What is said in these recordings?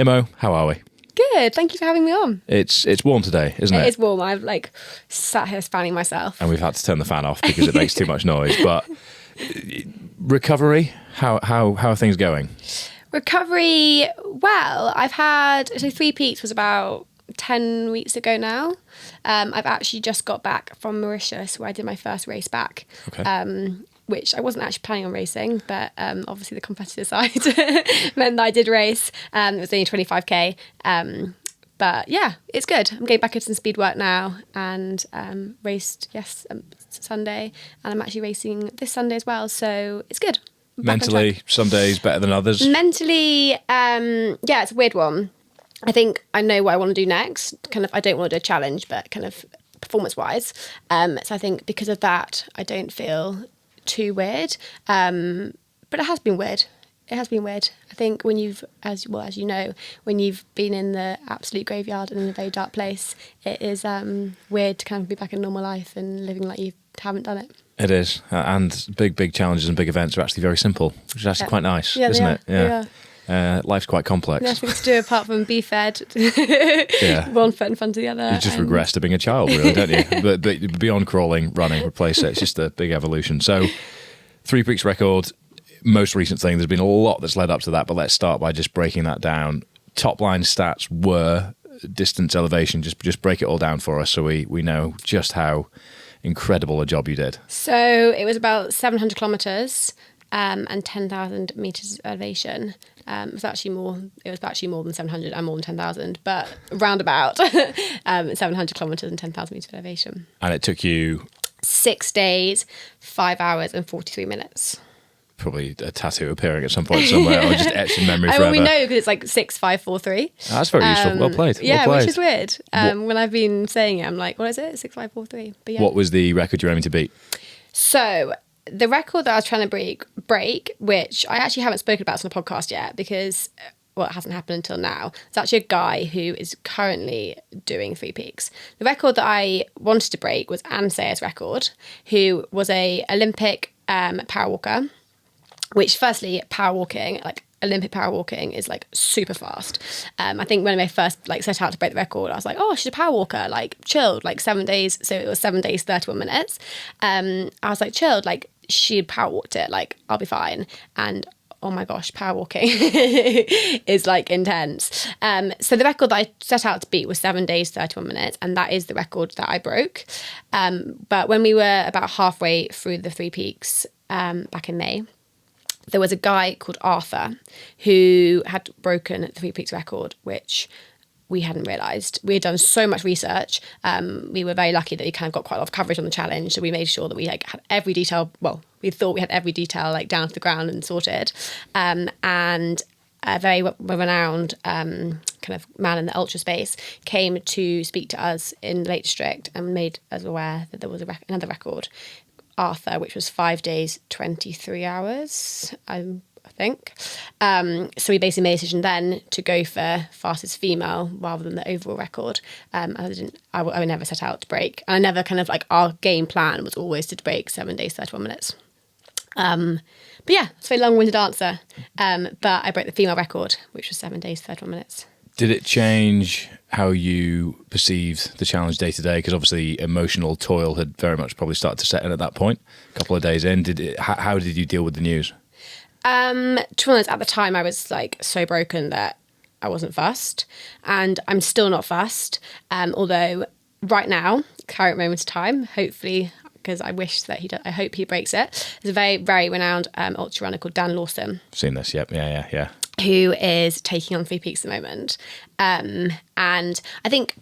Imo, how are we? Good, thank you for having me on. It's warm today, isn't it? It is warm. I've sat here fanning myself. And we've had to turn the fan off because it makes too much noise. But recovery, how are things going? Recovery, well, Three Peaks was about 10 weeks ago now. I've actually just got back from Mauritius where I did my first race back. Okay. Which I wasn't actually planning on racing, but obviously the competitive side meant that I did race. It was only 25k. But yeah, it's good. I'm getting back into some speed work now and raced, Sunday. And I'm actually racing this Sunday as well. So it's good. Mentally, some days better than others? Mentally, it's a weird one. I think I know what I want to do next. I don't want to do a challenge, but performance-wise. So I think because of that, I don't feel too weird, but it has been weird. I think when you've, as you know, when you've been in the absolute graveyard and in a very dark place, it is weird to kind of be back in normal life and living like you haven't done it. It is, and big challenges and big events are actually very simple, which is actually quite nice, isn't it? Yeah. Life's quite complex. Nothing to do apart from be fed. One foot in front of the other. You just regress to being a child, really, don't you? But beyond crawling, running, replace it. It's just a big evolution. So, 3 Peaks record, most recent thing. There's been a lot that's led up to that, but let's start by just breaking that down. Top line stats were distance, elevation. Just break it all down for us so we know just how incredible a job you did. So it was about 700 kilometres. And 10,000 metres of elevation. It was actually more than 700 and more than 10,000, but roundabout 700 kilometres and 10,000 metres of elevation. And it took you 6 days, 5 hours and 43 minutes. Probably a tattoo appearing at some point somewhere, or just etched in memory forever. Well, we know because it's 6,543. That's very useful. Well played. Yeah, well played. which is weird. When I've been saying it, I'm like, what is it? 6,543. But yeah. What was the record you're aiming to beat? So the record that I was trying to break, which I actually haven't spoken about on the podcast yet because, it hasn't happened until now. It's actually a guy who is currently doing 3 Peaks. The record that I wanted to break was Anne Sayer's record, who was a Olympic power walker, which firstly, power walking, Olympic power walking is super fast. I think when I first set out to break the record, I was like, oh, she's a power walker, chilled, 7 days. So it was 7 days, 31 minutes. I was chilled, she power walked it, I'll be fine. And oh my gosh, power walking is intense. So the record that I set out to beat was 7 days, 31 minutes. And that is the record that I broke. But when we were about halfway through the 3 Peaks back in May, there was a guy called Arthur who had broken the 3 Peaks record, which we hadn't realised. We had done so much research. We were very lucky that we kind of got quite a lot of coverage on the challenge. So we made sure that we had every detail. Well, we thought we had every detail down to the ground and sorted. And a very renowned kind of man in the ultra space came to speak to us in the Lake District and made us aware that there was another record, Arthur, which was 5 days, 23 hours, I think. So we basically made a decision then to go for fastest female rather than the overall record. I would never set out to break. And I never our game plan was always to break 7 days, 31 minutes. But yeah, it's a very long-winded answer. But I broke the female record, which was 7 days, 31 minutes. Did it change how you perceived the challenge day to day? Because obviously emotional toil had very much probably started to set in at that point, a couple of days in. How did you deal with the news? To be honest, at the time I was so broken that I wasn't fussed, and I'm still not fussed. Although right now, current moment of time, hopefully, because I wish that I hope he breaks it. There's a very, very renowned ultra runner called Dan Lawson. Seen this, yep, yeah. Who is taking on 3 Peaks at the moment. And I think,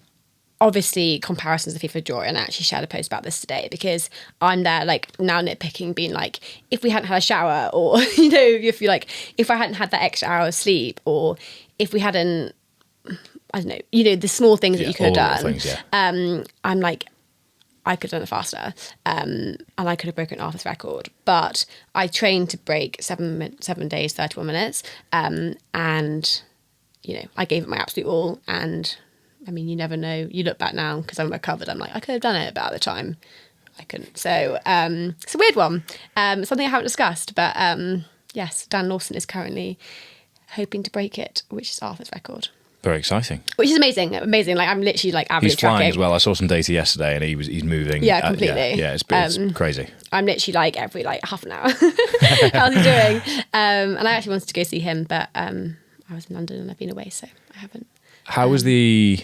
obviously, comparisons are FIFA draw, and I actually shared a post about this today because I'm there, now nitpicking, being if we hadn't had a shower, or, if I hadn't had that extra hour of sleep, or if we hadn't, I don't know, the small things that you could have done. Things, I'm I could have done it faster, and I could have broken Arthur's record. But I trained to break 7 days, 31 minutes, and I gave it my absolute all. And I mean, you never know. You look back now because I'm recovered. I'm I could have done it, but at the time, I couldn't. So it's a weird one. Something I haven't discussed, but yes, Dan Lawson is currently hoping to break it, which is Arthur's record. Very exciting. Which is amazing. Like I'm literally like average He's flying tracking. as well. I saw some data yesterday, and he's moving. Yeah, completely. Yeah, it's crazy. I'm literally like every like half an hour. How's he doing? And I actually wanted to go see him, but I was in London and I've been away, so I haven't. How was the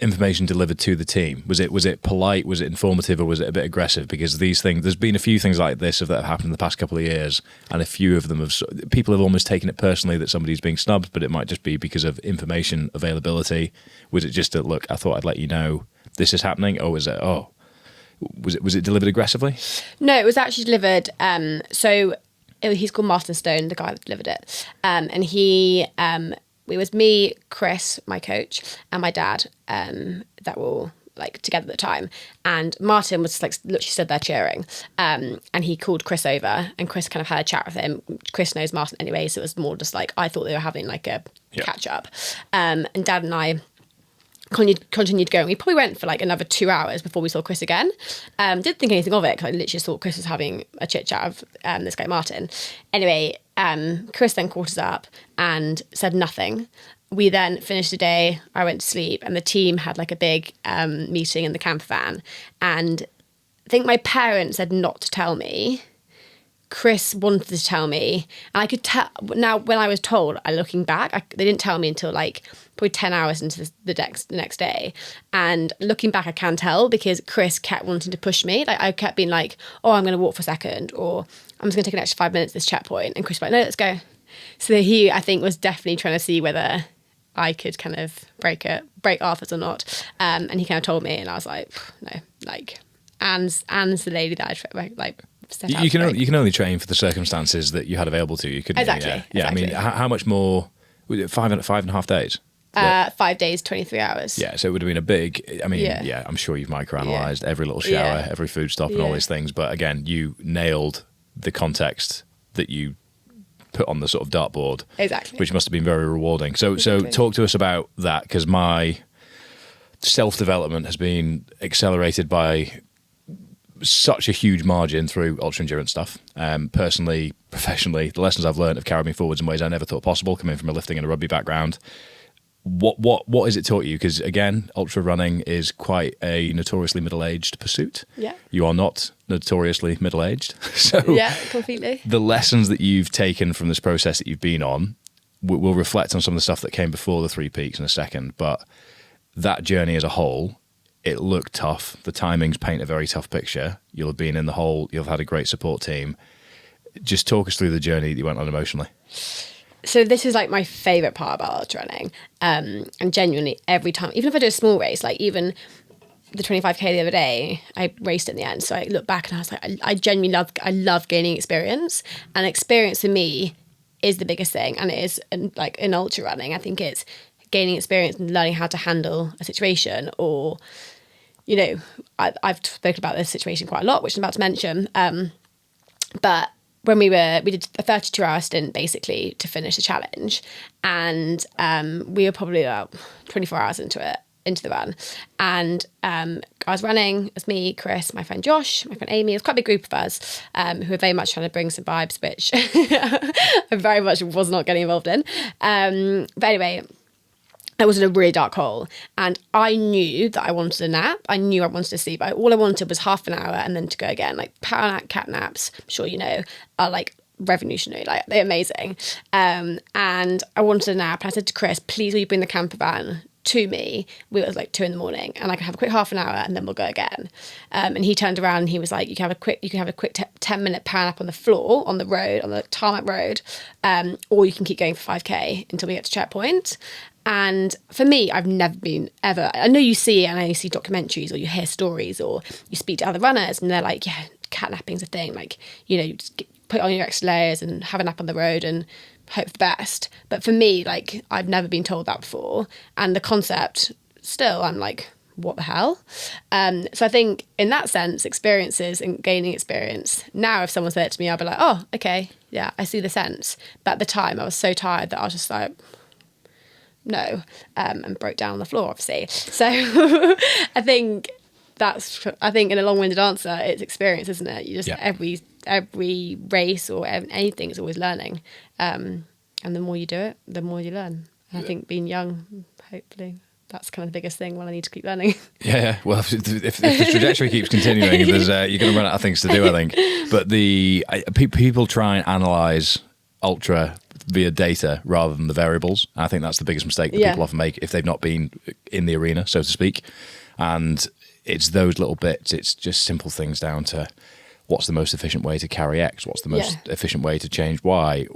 information delivered to the team? Was it polite? Was it informative, or was it a bit aggressive? Because these things, there's been a few things like this that have happened in the past couple of years, and a few of them people have almost taken it personally that somebody's being snubbed, but it might just be because of information availability. Was it just look, I thought I'd let you know this is happening, or was it delivered aggressively? No, it was actually delivered. He's called Martin Stone, the guy that delivered it, and he. It was me, Chris, my coach, and my dad that were all like together at the time. And Martin was like literally stood there cheering. And he called Chris over, and Chris kind of had a chat with him. Chris knows Martin anyway, so it was more just like I thought they were having like a catch up. And Dad and I continued going. We probably went for like another 2 hours before we saw Chris again. Didn't think anything of it because I literally thought Chris was having a chit chat with this guy Martin. Anyway, Chris then caught us up and said nothing. We then finished the day. I went to sleep, and the team had like a big meeting in the camper van. And I think my parents said not to tell me. Chris wanted to tell me, and I could tell now when I was told. Looking back, they didn't tell me until like probably 10 hours into the next day. And looking back, I can tell because Chris kept wanting to push me. Like I kept being like, "Oh, I'm going to walk for a second," or "I'm just going to take an extra 5 minutes at this checkpoint." And Chris was like, "No, let's go." So he, I think, was definitely trying to see whether I could kind of break Arthur's or not. And he kind of told me, and I was like, "No." Like Anne's the lady that I like. You can only train for the circumstances that you had available to you, couldn't exactly, you? Yeah. Exactly. I mean, how much more? Was it 5.5 days? 5 days, 23 hours. Yeah, so it would have been a big. I mean, I'm sure you've microanalyzed every little shower, every food stop, and all these things. But again, you nailed the context that you put on the sort of dartboard, exactly, which must have been very rewarding. So talk to us about that, because my self-development has been accelerated by such a huge margin through ultra endurance stuff. Personally, professionally, the lessons I've learned have carried me forwards in ways I never thought possible, coming from a lifting and a rugby background. What has it taught you? Because again, ultra running is quite a notoriously middle-aged pursuit. Yeah. You are not notoriously middle-aged. So yeah, completely. The lessons that you've taken from this process that you've been on will reflect on some of the stuff that came before the 3 peaks in a second. But that journey as a whole, it looked tough. The timings paint a very tough picture. You'll have been in the hole. You'll have had a great support team. Just talk us through the journey that you went on emotionally. So this is like my favourite part about ultra running. And genuinely every time, even if I do a small race, like even the 25k the other day, I raced in the end. So I look back and I was like, I genuinely love gaining experience. And experience for me is the biggest thing. And it is like in ultra running, I think it's gaining experience and learning how to handle a situation, or, you know, I've spoken about this situation quite a lot, which I'm about to mention. But when we did a 32-hour stint basically to finish the challenge, and we were probably about 24 hours into the run, and I was running as me, Chris, my friend Josh, my friend Amy. It was quite a big group of us who were very much trying to bring some vibes, which I very much was not getting involved in. But anyway, I was in a really dark hole, and I knew that I wanted a nap. I knew I wanted to sleep. All I wanted was half an hour and then to go again. Like power nap, cat naps, I'm sure you know, are like revolutionary. Like they're amazing. And I wanted a nap. And I said to Chris, "Please, will you bring the camper van to me?" It was like 2 a.m, and I can have a quick half an hour and then we'll go again. And he turned around and he was like, "You can have a quick 10-minute power nap on the floor, on the road, on the tarmac road, or you can keep going for 5k until we get to checkpoint." And for me, I've never been ever. I know you see it, and I know you see documentaries or you hear stories or you speak to other runners and they're like, "Yeah, cat napping's a thing. Like, you know, you just put on your extra layers and have a nap on the road and hope for the best." But for me, like, I've never been told that before. And the concept, still, I'm like, what the hell? So I think in that sense, experiences and gaining experience. Now, if someone said it to me, I'll be like, "Oh, okay, yeah, I see the sense." But at the time, I was so tired that I was just like, no, and broke down on the floor, obviously. So I think in a long-winded answer, it's experience, isn't it? You just every race or anything is always learning. And the more you do it, the more you learn. And I think being young, hopefully, that's kind of the biggest thing. Well, I need to keep learning. Yeah. Well, if the trajectory keeps continuing, there's you're going to run out of things to do, I think. But people try and analyze ultra via data rather than the variables. And I think that's the biggest mistake that people often make if they've not been in the arena, so to speak. And it's those little bits. It's just simple things down to what's the most efficient way to carry X? What's the most efficient way to change Y?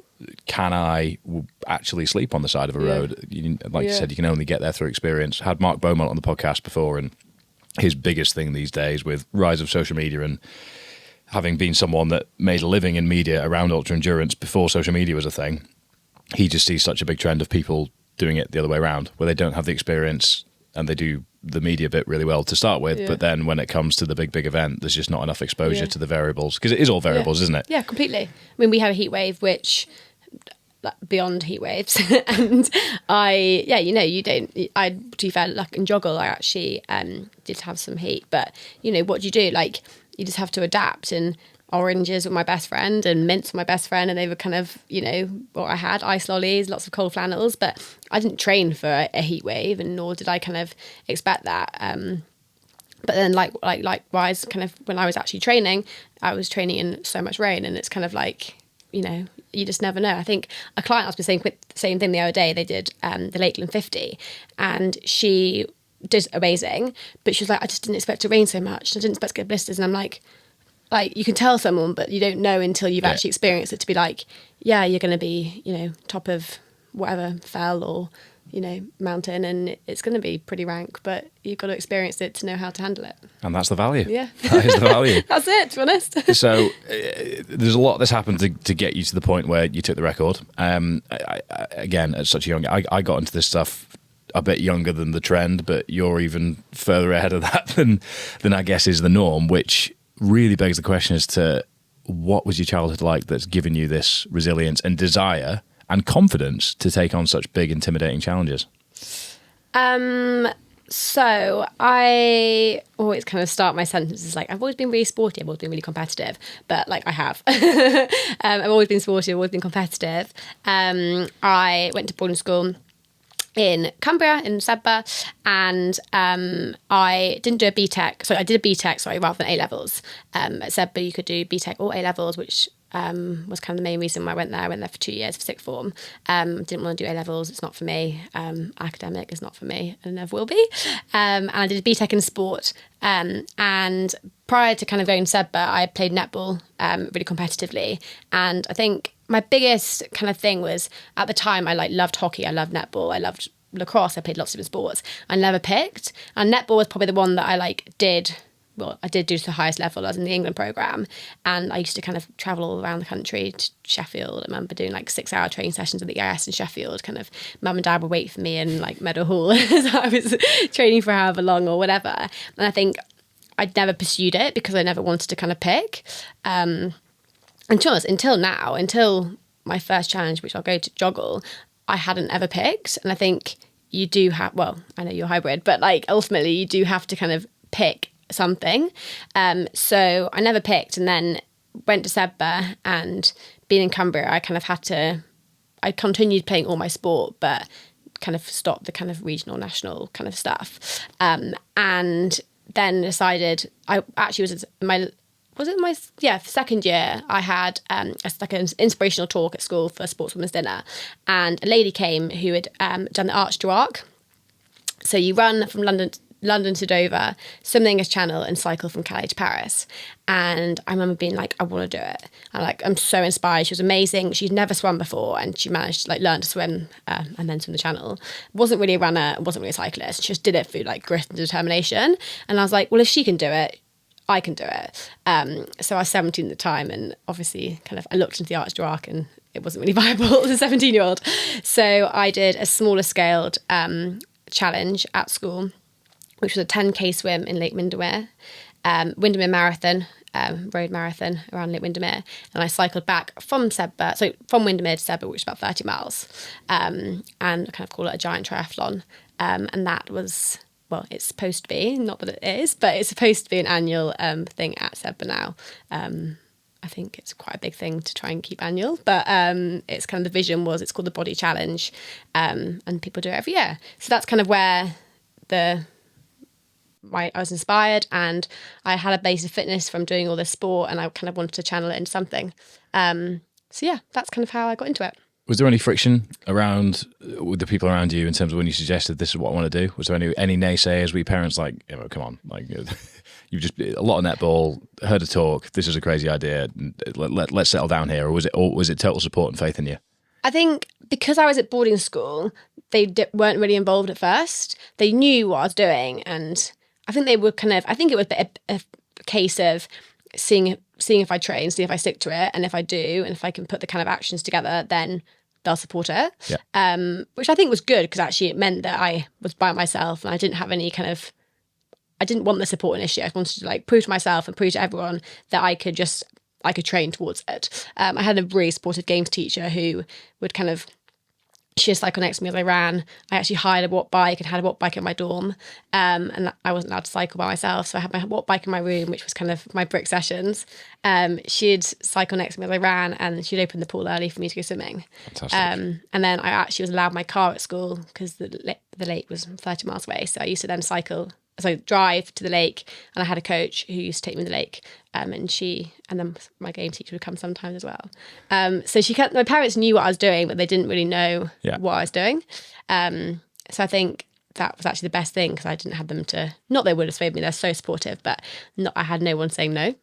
Can I actually sleep on the side of a road? You said, you can only get there through experience. I had Mark Beaumont on the podcast before, and his biggest thing these days with rise of social media and having been someone that made a living in media around ultra endurance before social media was a thing, he just sees such a big trend of people doing it the other way around, where they don't have the experience and they do the media bit really well to start with, but then when it comes to the big event, there's just not enough exposure to the variables, because it is all variables, isn't it? Yeah, completely. I mean, we had a heat wave, which beyond heat waves, and to be fair, like in JOGLE, I actually did have some heat, but what do? Like, you just have to adapt. And oranges were my best friend and mints were my best friend, and they were kind of, what I had, ice lollies, lots of cold flannels, but I didn't train for a heat wave, and nor did I kind of expect that. But then likewise, kind of when I was actually training, I was training in so much rain, and it's kind of like, you just never know. I think a client asked me the same thing the other day. They did the Lakeland 50, and she did amazing, but she was like, I just didn't expect to rain so much. I didn't expect to get blisters. And I'm like, you can tell someone, but you don't know until you've actually experienced it to be like, yeah, you're going to be, top of whatever fell or, mountain, and it's going to be pretty rank, but you've got to experience it to know how to handle it. And that's the value. Yeah. That is the value. That's it, to be honest. So there's a lot that's happened to get you to the point where you took the record. Again, at such a young, I got into this stuff a bit younger than the trend, but you're even further ahead of that than I guess is the norm, which really begs the question as to what was your childhood like that's given you this resilience and desire and confidence to take on such big, intimidating challenges? So I always kind of start my sentences like, I've always been really sporty, I've always been really competitive, but I have. I've always been sporty, I've always been competitive. I went to boarding school in Cumbria, in Sedbergh, and I didn't do a BTEC. So I did a BTEC, rather than A-levels. At Sedbergh, you could do BTEC or A-levels, which was kind of the main reason why I went there. I went there for 2 years for sixth form. Didn't want to do A-levels. It's not for me. Academic is not for me, and never will be. And I did a BTEC in sport. And prior to kind of going to Sedbergh, I played netball really competitively. And I think my biggest kind of thing was, at the time, I loved hockey, I loved netball, I loved lacrosse, I played lots of different sports. I never picked. And netball was probably the one that I did do to the highest level. I was in the England programme, and I used to kind of travel all around the country to Sheffield. I remember doing 6-hour training sessions at the EIS in Sheffield. Kind of mum and dad would wait for me in Meadow Hall as I was training for however long or whatever. And I think I'd never pursued it because I never wanted to kind of pick. Until now, until my first challenge, which I'll go to, JOGLE, I hadn't ever picked. And I think you do have, I know you're hybrid, but ultimately you do have to kind of pick something. So I never picked, and then went to Sedbergh, and being in Cumbria, I kind of I continued playing all my sport, but kind of stopped the kind of regional, national kind of stuff. And then decided, I actually was my second year, I had an inspirational talk at school for Sportswomen's Dinner, and a lady came who had done the Arch to Arc. So you run from London to Dover, swim the English Channel, and cycle from Calais to Paris. And I remember being I want to do it. And I'm so inspired. She was amazing. She'd never swum before, and she managed to learn to swim and then swim the Channel. Wasn't really a runner, wasn't really a cyclist. She just did it through grit and determination. And I was like, well, if she can do it, I can do it. So I was 17 at the time, and obviously I looked into the Arch to Arc, and it wasn't really viable as a 17-year-old. So I did a smaller scaled challenge at school, which was a 10k swim in Lake Windermere, Windermere Marathon, road marathon around Lake Windermere. And I cycled back from Sedbergh, so from Windermere to Sedbergh, which is about 30 miles, and I kind of call it a giant triathlon. And that was, it's supposed to be, not that it is, but it's supposed to be an annual thing at Sedbergh now. I think it's quite a big thing to try and keep annual, but it's kind of the vision was it's called the Body Challenge, and people do it every year. So that's kind of where I was inspired, and I had a base of fitness from doing all this sport, and I kind of wanted to channel it into something. So yeah, that's kind of how I got into it. Was there any friction around with the people around you in terms of when you suggested this is what I want to do? Was there any naysayers? Were your parents like, come on, like you've just a lot of netball, heard a talk, this is a crazy idea, let's settle down here, or was it total support and faith in you? I think because I was at boarding school, they weren't really involved at first. They knew what I was doing, and I think they were I think it was a case of seeing if I train, see if I stick to it, and if I do, and if I can put the kind of actions together, then they'll support it. Yeah. Which I think was good, because actually it meant that I was by myself and I didn't have any I didn't want the support initially. I wanted to like prove to myself and prove to everyone that I could train towards it. I had a really supportive games teacher who would she would cycle next to me as I ran. I actually hired a watt bike and had a watt bike in my dorm. And I wasn't allowed to cycle by myself. So I had my watt bike in my room, which was kind of my brick sessions. She'd cycle next to me as I ran, and she'd open the pool early for me to go swimming. Fantastic. And then I actually was allowed my car at school because the lake was 30 miles away. So I used to then drive to the lake, and I had a coach who used to take me to the lake, and then my game teacher would come sometimes as well. So my parents knew what I was doing, but they didn't really know what I was doing. So I think that was actually the best thing, because I didn't have them not they would have swayed me, they're so supportive, but I had no one saying no.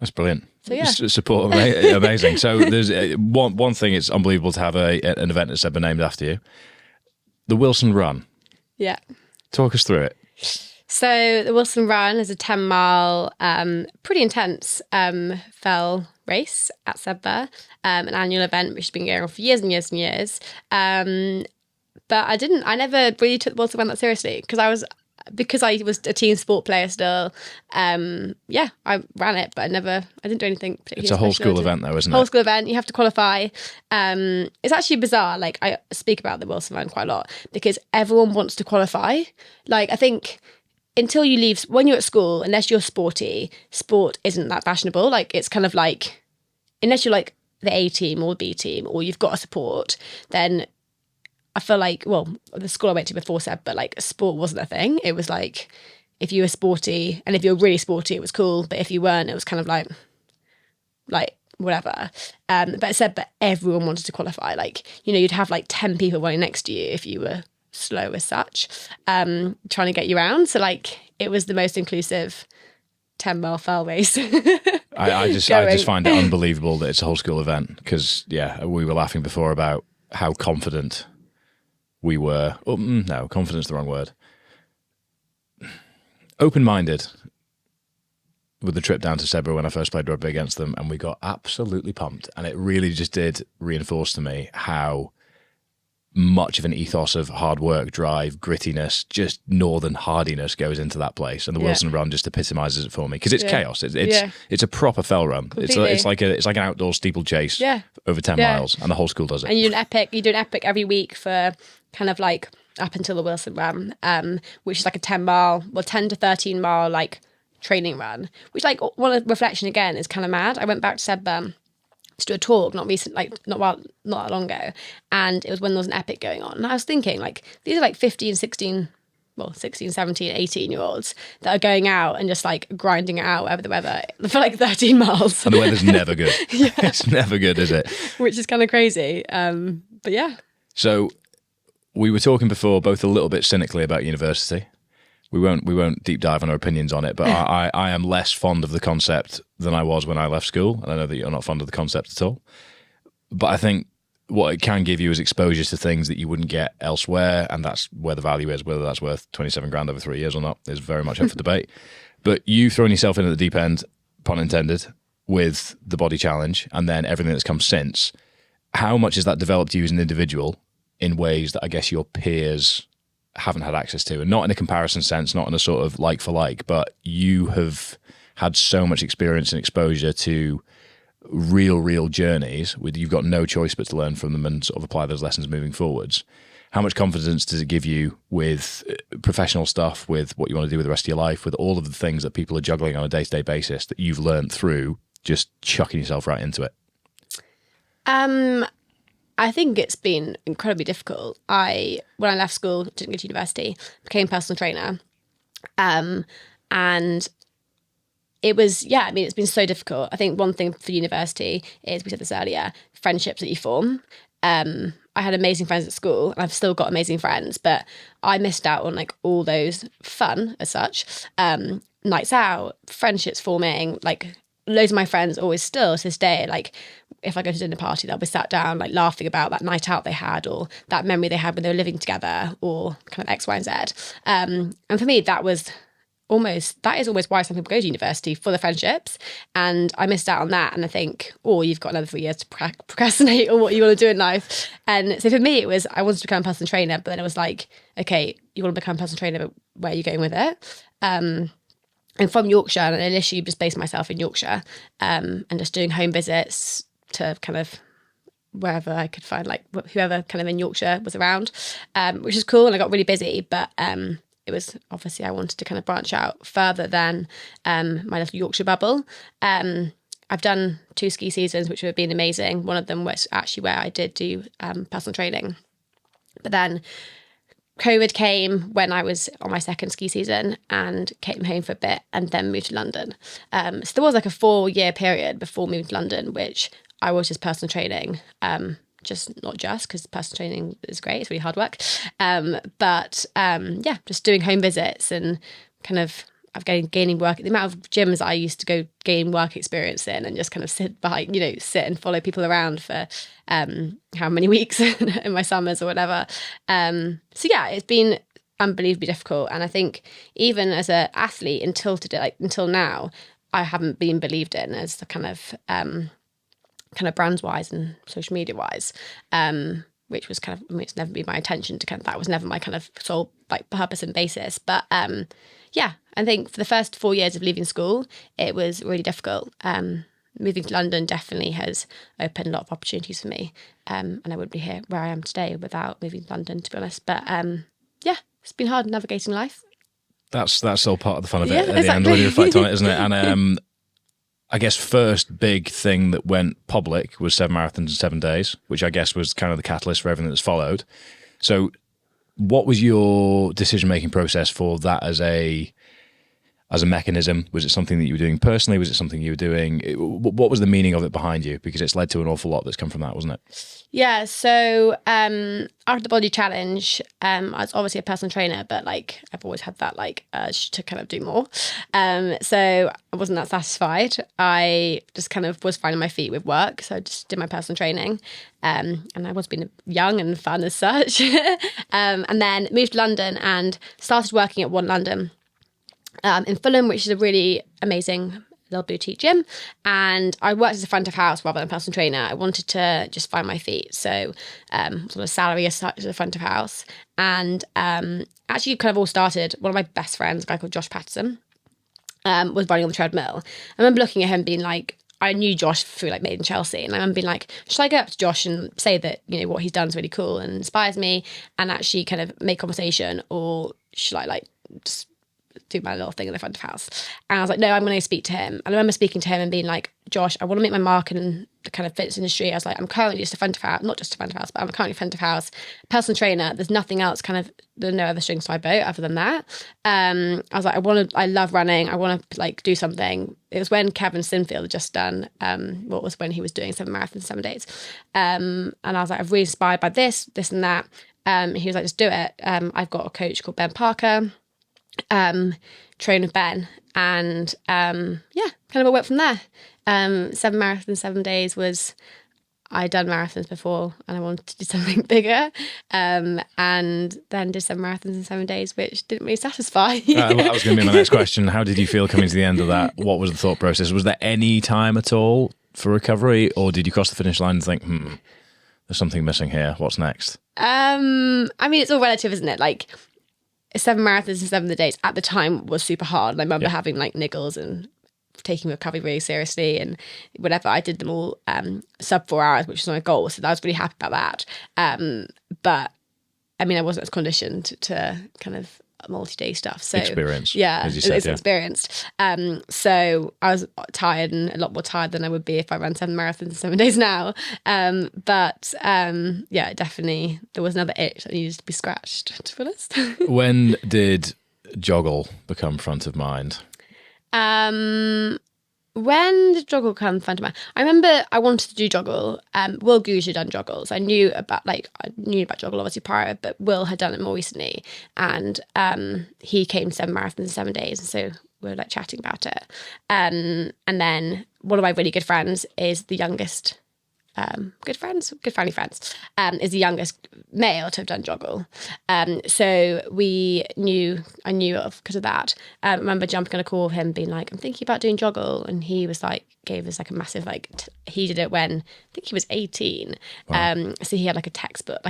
That's brilliant. So yeah, support, amazing. So there's one thing. It's unbelievable to have an event that's ever named after you, the Wilson Run. Yeah. Talk us through it. So the Wilson Run is a 10-mile, pretty intense fell race at Sedbergh, an annual event which has been going on for years and years and years. But I never really took the Wilson Run that seriously, because I was a team sport player still. I ran it, but I didn't do anything particularly. It's a whole school event though, isn't it? Whole school event, you have to qualify. It's actually bizarre. Like, I speak about the Wilson Run quite a lot because everyone wants to qualify. Like, I think until you leave, when you're at school, unless you're sporty, sport isn't that fashionable. Like, it's kind of like, unless you're like the A team or the B team, or you've got a support, then I feel like, well, the school I went to before said, but like sport wasn't a thing. It was like, if you were sporty, and if you were really sporty, it was cool. But if you weren't, it was kind of like whatever. But it said, but everyone wanted to qualify. Like, you'd have like 10 people running next to you if you were slow as such, trying to get you around. So like, it was the most inclusive 10-mile fell race. I just find it unbelievable that it's a whole school event, because we were laughing before about how confident we were. No, confidence is the wrong word. Open-minded with the trip down to Sedbergh when I first played rugby against them, and we got absolutely pumped. And it really just did reinforce to me how much of an ethos of hard work, drive, grittiness, just northern hardiness goes into that place. And the Wilson Run just epitomises it for me, because it's chaos. It's a proper fell run. It's like an outdoor steeplechase over 10 miles, and the whole school does it. And you do an epic every week for kind of like up until the Wilson Run, which is like a 10 to 13 mile like training run, which like one reflection again is kind of mad. I went back to Sedbergh to do a talk not that long ago, and it was when there was an epic going on, and I was thinking, like, these are like 16, 17, 18-year-olds that are going out and just like grinding it out over the weather for like 13 miles. And the weather's never good. It's never good, is it? Which is kind of crazy. But yeah. So we were talking before, both a little bit cynically about university. We won't deep dive on our opinions on it, but I am less fond of the concept than I was when I left school. And I know that you're not fond of the concept at all. But I think what it can give you is exposure to things that you wouldn't get elsewhere. And that's where the value is. Whether that's worth 27 grand over 3 years or not is very much up for debate. But you've thrown yourself in at the deep end, pun intended, with the Body Challenge and then everything that's come since. How much has that developed you as an individual in ways that I guess your peers haven't had access to? And not in a comparison sense, not in a sort of like for like, but you have had so much experience and exposure to real journeys with you've got no choice but to learn from them and sort of apply those lessons moving forwards. How much confidence does it give you with professional stuff, with what you want to do with the rest of your life, with all of the things that people are juggling on a day-to-day basis that you've learned through just chucking yourself right into it? I think it's been incredibly difficult. When I left school, didn't go to university, became a personal trainer. And it was, it's been so difficult. I think one thing for university is, we said this earlier, friendships that you form. I had amazing friends at school, and I've still got amazing friends, but I missed out on like all those fun as such, nights out, friendships forming, like loads of my friends always still to this day, like if I go to dinner party, they'll be sat down like laughing about that night out they had, or that memory they had when they were living together, or kind of X, Y, and Z. And for me, that is almost why some people go to university, for the friendships. And I missed out on that. And I think, you've got another 3 years to procrastinate on what you want to do in life. And so for me, it was, I wanted to become a personal trainer, but then it was like, okay, you want to become a personal trainer, but where are you going with it? And from Yorkshire, and I initially just based myself in Yorkshire, and just doing home visits to kind of wherever I could find, like whoever kind of in Yorkshire was around, which is cool. And I got really busy, but it was obviously, I wanted to kind of branch out further than my little Yorkshire bubble. I've done 2 ski seasons, which have been amazing. One of them was actually where I did do personal training. But then COVID came when I was on my 2nd ski season, and came home for a bit and then moved to London. So there was like a 4-year period before moving to London, which I was just personal training. Just because personal training is great, it's really hard work. Just doing home visits and kind of gaining work. The amount of gyms I used to go gain work experience in, and just kind of sit and follow people around for how many weeks in my summers or whatever. It's been unbelievably difficult. And I think even as an athlete until now, I haven't been believed in as the kind of brands wise and social media wise, which was it's never been my intention to that was never my kind of sole like purpose and basis. But I think for the first 4 years of leaving school, it was really difficult. Moving to London definitely has opened a lot of opportunities for me, and I wouldn't be here where I am today without moving to London, to be honest. But it's been hard navigating life. That's all part of the fun of it. Yeah, at exactly. the end when you reflect on it, isn't it? And I guess first big thing that went public was 7 marathons in 7 days, which I guess was kind of the catalyst for everything that's followed. So what was your decision-making process for that as a mechanism? Was it something that you were doing personally? Was it something you were doing? What was the meaning of it behind you? Because it's led to an awful lot that's come from that, wasn't it? Yeah, so after the body challenge, I was obviously a personal trainer, but like I've always had that like urge to kind of do more. So I wasn't that satisfied. I just kind of was finding my feet with work, so I just did my personal training, and I was being young and fun as such. And then moved to London and started working at One London in Fulham, which is a really amazing little boutique gym. And I worked as a front of house rather than a personal trainer. I wanted to just find my feet. So sort of salary as such as a front of house. And actually kind of all started, one of my best friends, a guy called Josh Patterson, was running on the treadmill. I remember looking at him being like, I knew Josh through like Made in Chelsea, and I remember being like, should I go up to Josh and say that, what he's done is really cool and inspires me, and actually kind of make conversation, or should I like just do my little thing in the front of house? And I was like, no, I'm going to speak to him. And I remember speaking to him and being like, Josh, I want to make my mark in the kind of fitness industry. I was like, I'm currently just a front of house, not just a front of house, but I'm currently a front of house personal trainer. There's nothing else there's no other strings to my boat other than that. I was like, I love running. I want to like do something. It was when Kevin Sinfield had just done, when he was doing 7 marathons in 7 days. And I was like, I'm really inspired by this and that. He was like, just do it. I've got a coach called Ben Parker, train with Ben, and kind of all went from there. 7 marathons, 7 days was, I'd done marathons before and I wanted to do something bigger, and then did 7 marathons in 7 days, which didn't really satisfy. That was going to be my next question. How did you feel coming to the end of that? What was the thought process? Was there any time at all for recovery, or did you cross the finish line and think, there's something missing here, what's next? I mean, it's all relative, isn't it? Like 7 marathons in 7 days at the time was super hard. And I remember having like niggles and taking recovery really seriously and whatever. I did them all sub 4 hours, which was my goal. So I was really happy about that. But I mean, I wasn't as conditioned to kind of multi-day stuff. So experience. Yeah, as you said, it's experienced. So I was tired and a lot more tired than I would be if I ran 7 marathons in 7 days now. But yeah, definitely there was another itch that needed to be scratched, to be honest. When did JOGLE become front of mind? When did JOGLE come front of mind? I remember I wanted to do JOGLE. Will Goose had done JOGLE, so I knew about JOGLE obviously prior, but Will had done it more recently, and he came to 7 marathons in 7 days, and so we were like chatting about it. And then one of my really good friends is the youngest. Good family friends, is the youngest male to have done JOGLE. So I knew of because of that. I remember jumping on a call with him being like, I'm thinking about doing JOGLE. And he was like, gave us like a massive, he did it when I think he was 18. Wow. So he had like a textbook,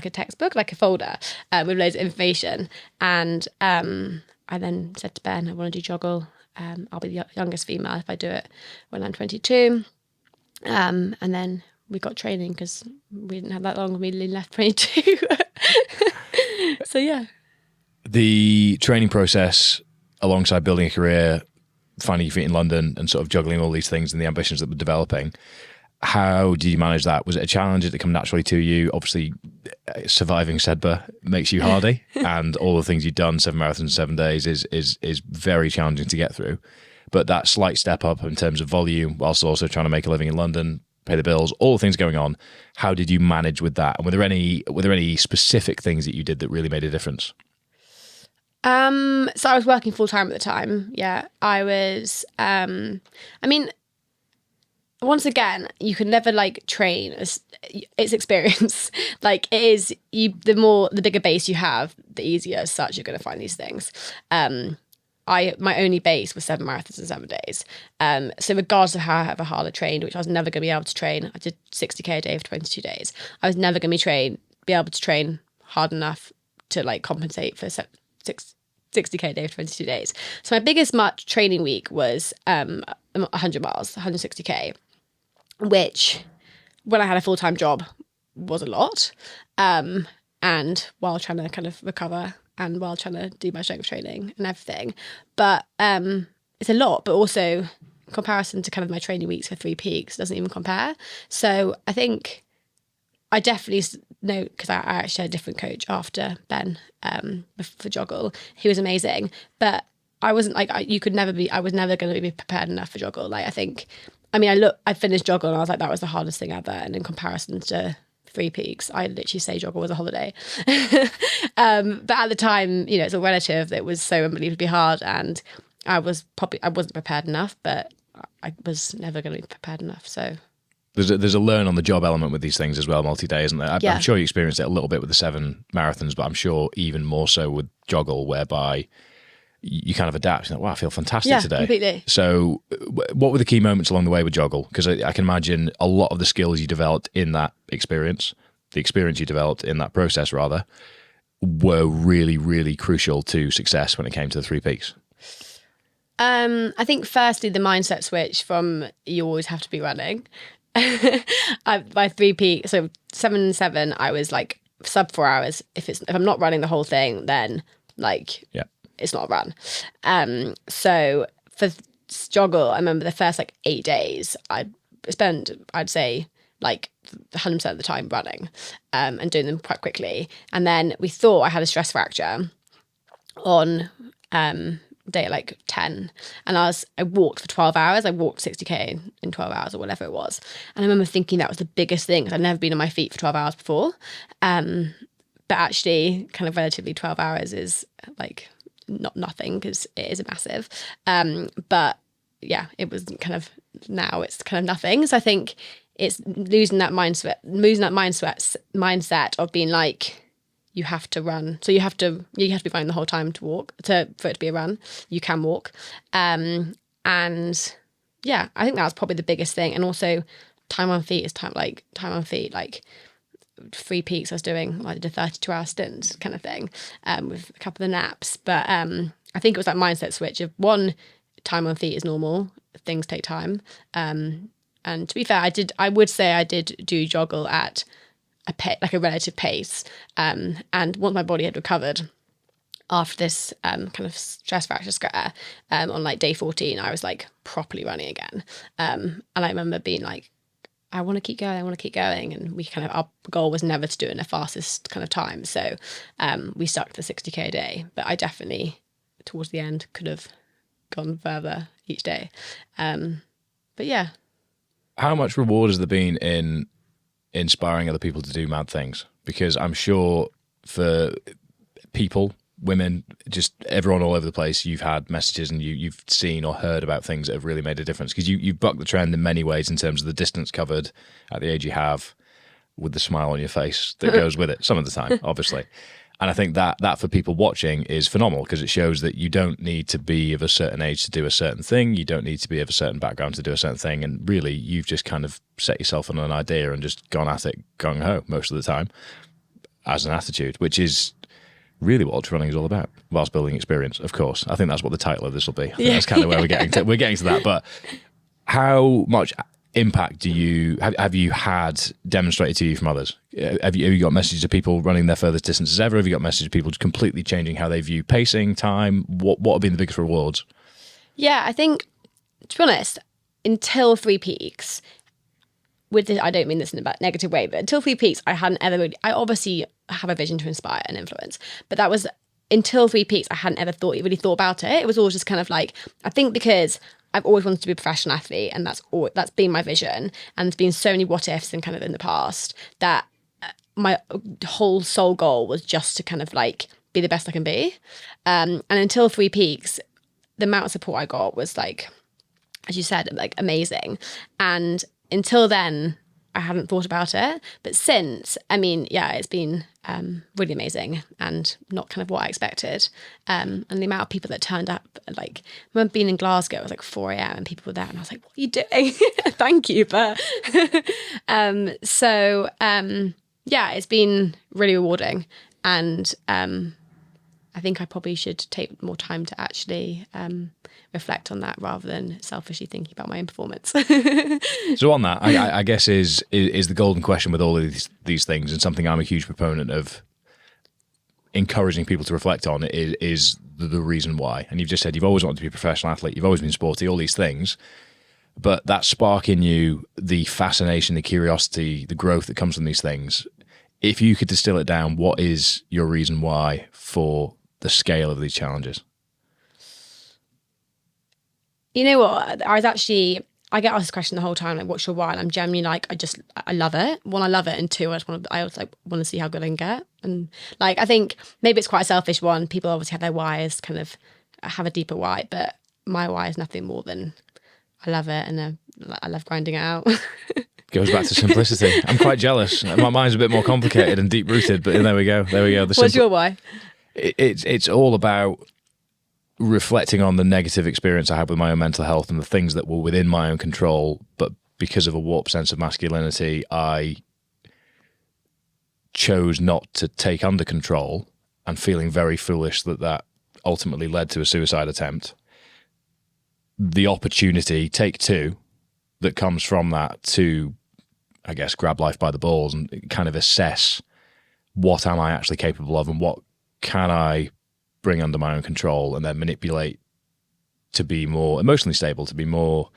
like a folder with loads of information. And I then said to Ben, I want to do JOGLE. I'll be the youngest female if I do it when I'm 22. And then we got training because we didn't have that long. We left 22. So yeah. The training process alongside building a career, finding your feet in London and sort of juggling all these things and the ambitions that were developing, how did you manage that? Was it a challenge? Did it come naturally to you? Obviously, surviving Sedba makes you hardy, and all the things you've done, 7 marathons in 7 days, is very challenging to get through. But that slight step up in terms of volume, whilst also trying to make a living in London, pay the bills, all the things going on, how did you manage with that? And were there any specific things that you did that really made a difference? So I was working full time at the time. Yeah, I was. I mean, once again, you can never train. It's experience. It is the bigger base you have, the easier as such you're going to find these things. My only base was 7 marathons in 7 days. So regardless of how hard I trained, which I was never going to be able to train, I did 60k a day for 22 days. I was never going to be able to train hard enough to compensate for 60k a day for 22 days. So my biggest training week was 100 miles, 160k, which when I had a full-time job was a lot. And while trying to kind of recover and while trying to do my strength training and everything. But it's a lot, but also in comparison to kind of my training weeks for 3 peaks, doesn't even compare. So I think I definitely know, because I actually had a different coach after Ben for JOGLE. He was amazing, but I wasn't I was never going to be prepared enough for JOGLE. I finished JOGLE and I was like, that was the hardest thing ever. And in comparison to 3 peaks, I literally say JOGLE was a holiday. But at the time, it's a relative. It was so unbelievably hard, and I wasn't prepared enough, but I was never going to be prepared enough. So there's a learn on the job element with these things as well, multi-day, isn't there? I'm sure you experienced it a little bit with the 7 marathons, but I'm sure even more so with JOGLE, whereby you kind of adapt. You're like, wow, I feel fantastic today. Completely. So what were the key moments along the way with JOGLE? Because I can imagine a lot of the skills you developed in that experience, the experience you developed in that process rather, were really, really crucial to success when it came to the 3 peaks. I think firstly, the mindset switch from you always have to be running. By 3 peaks, so 7 I was sub 4 hours. If I'm not running the whole thing, then it's not a run. So for JOGLE, I remember the first 8 days, I'd spend, I'd say, 100% of the time running and doing them quite quickly. And then we thought I had a stress fracture on day 10. And I walked for 12 hours. I walked 60k in 12 hours or whatever it was. And I remember thinking that was the biggest thing, because I'd never been on my feet for 12 hours before. But actually, kind of relatively 12 hours is not nothing, because it is a massive. But yeah, it was now it's kind of nothing. So I think it's losing that mindset of being you have to run. So you have to be running the whole time for it to be a run. You can walk. And yeah, I think that was probably the biggest thing. And also time on feet is time on feet, 3 peaks I was doing, I did a 32-hour stint kind of thing, with a couple of naps. But I think it was that mindset switch of, one, time on feet is normal, things take time. And to be fair, I would say I did do JOGLE at a relative pace. And once my body had recovered after this kind of stress fracture scare, on like day 14, I was like properly running again. And I remember being like, I want to keep going. And we kind of, our goal was never to do it in the fastest kind of time. So we stuck to 60K a day, but I definitely, towards the end, could have gone further each day. But yeah. How much reward has there been in inspiring other people to do mad things? Because I'm sure for people, women, just everyone all over the place, you've had messages and you've seen or heard about things that have really made a difference, because you've bucked the trend in many ways in terms of the distance covered at the age you have, with the smile on your face that goes with it some of the time, obviously. And I think that for people watching is phenomenal, because it shows that you don't need to be of a certain age to do a certain thing. You don't need to be of a certain background to do a certain thing. And really, you've just kind of set yourself on an idea and just gone at it gung-ho most of the time as an attitude, which is really what ultra running is all about, whilst building experience, of course. I think that's what the title of this will be. I think that's kind of where we're getting to. We're getting to that. But how much impact have you had demonstrated to you from others? Have you got messages of people running their furthest distances ever? Have you got messages of people completely changing how they view pacing, time? What have been the biggest rewards? Yeah, I think, to be honest, until 3 Peaks, with this, I don't mean this in a negative way, but until 3 Peaks, I hadn't ever really, I obviously have a vision to inspire and influence, but that was until 3 Peaks, I hadn't ever really thought about it. It was always just kind of like, I think because I've always wanted to be a professional athlete, and that's been my vision, and there's been so many what ifs and kind of in the past that my whole sole goal was just to kind of like be the best I can be. And until 3 Peaks, the amount of support I got was like, as you said, like amazing. And until then, I hadn't thought about it. But since, I mean, yeah, it's been really amazing and not kind of what I expected. And the amount of people that turned up, like, I remember being in Glasgow, it was like 4 a.m. and people were there and I was like, what are you doing? Thank you. But yeah, it's been really rewarding. And I think I probably should take more time to actually reflect on that rather than selfishly thinking about my own performance. So on that, I guess is the golden question with all of these things, and something I'm a huge proponent of encouraging people to reflect on, is the reason why. And you've just said you've always wanted to be a professional athlete, you've always been sporty, all these things, but that spark in you, the fascination, the curiosity, the growth that comes from these things, if you could distill it down, what is your reason why for the scale of these challenges? You know what? I get asked this question the whole time, like, what's your why? And I'm generally like, I love it. One, I love it. And two, I also want to see how good I can get. And like, I think maybe it's quite a selfish one. People obviously have their whys, kind of have a deeper why, but my why is nothing more than I love it. And I love grinding it out. Goes back to simplicity. I'm quite jealous. My mind's a bit more complicated and deep rooted, but there we go. What's your why? It's all about reflecting on the negative experience I had with my own mental health and the things that were within my own control, but because of a warped sense of masculinity, I chose not to take under control, and feeling very foolish that ultimately led to a suicide attempt. The opportunity, take two, that comes from that to, I guess, grab life by the balls and kind of assess what am I actually capable of and what can I bring under my own control, and then manipulate to be more emotionally stable, to be more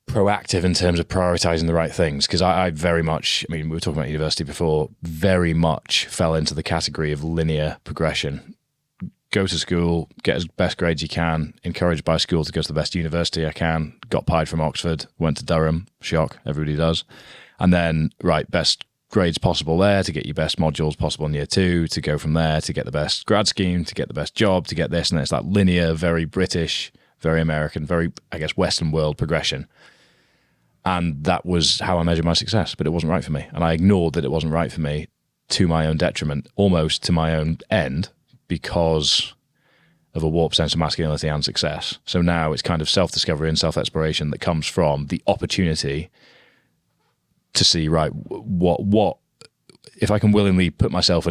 proactive in terms of prioritizing the right things. Because I very much, I mean, we were talking about university before, very much fell into the category of linear progression. Go to school, get as best grades you can, encouraged by school to go to the best university I can, got pied from Oxford, went to Durham, shock, everybody does. And then, right, best grades possible there to get your best modules possible in year 2, to go from there to get the best grad scheme, to get the best job, to get this, and it's that linear, very British, very American, very, I guess, Western world progression. And that was how I measured my success, but it wasn't right for me. And I ignored that it wasn't right for me, to my own detriment, almost to my own end, because of a warped sense of masculinity and success. So now it's kind of self-discovery and self-exploration that comes from the opportunity to see, right, what if I can willingly put myself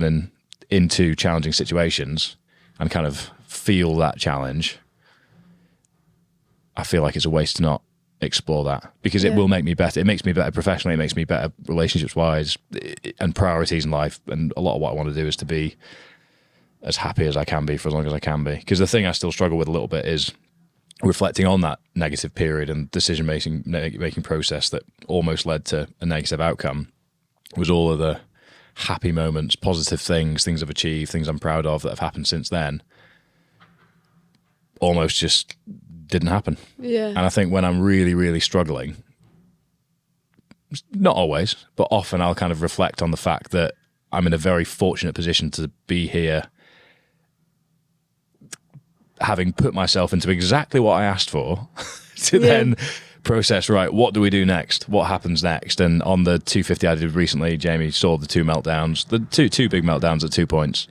into challenging situations and kind of feel that challenge. I feel like it's a waste to not explore that, because it will make me better. It makes me better professionally, it makes me better relationships wise and priorities in life. And a lot of what I want to do is to be as happy as I can be for as long as I can be. Because the thing I still struggle with a little bit is reflecting on that negative period and decision making process that almost led to a negative outcome was all of the happy moments, positive things I've achieved, things I'm proud of that have happened since then, almost just didn't happen. Yeah. And I think when I'm really, really struggling, not always, but often I'll kind of reflect on the fact that I'm in a very fortunate position to be here, having put myself into exactly what I asked for to then process, right, what do we do next? What happens next? And on the 250 I did recently, Jamie saw the two meltdowns, the two big meltdowns at 2 points.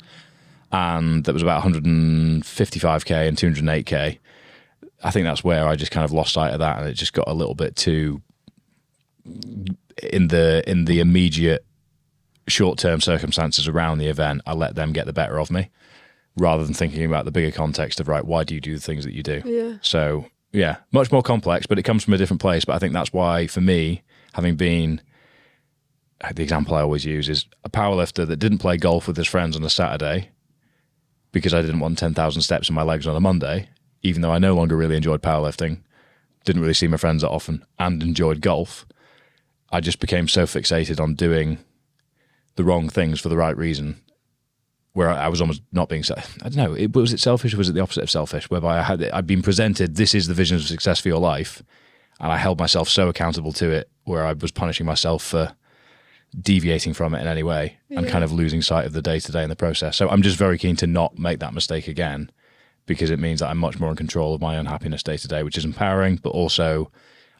And that was about 155k and 208k. I think that's where I just kind of lost sight of that, and it just got a little bit too in the immediate short-term circumstances around the event. I let them get the better of me, rather than thinking about the bigger context of, right, why do you do the things that you do? Yeah. So, yeah, much more complex, but it comes from a different place. But I think that's why, for me, having been, the example I always use is a powerlifter that didn't play golf with his friends on a Saturday because I didn't want 10,000 steps in my legs on a Monday, even though I no longer really enjoyed powerlifting, didn't really see my friends that often, and enjoyed golf. I just became so fixated on doing the wrong things for the right reason, where I was almost not being, I don't know, was it selfish or was it the opposite of selfish, whereby I'd been presented, this is the vision of success for your life, and I held myself so accountable to it, where I was punishing myself for deviating from it in any way and kind of losing sight of the day-to-day in the process. So I'm just very keen to not make that mistake again, because it means that I'm much more in control of my own happiness day-to-day, which is empowering, but also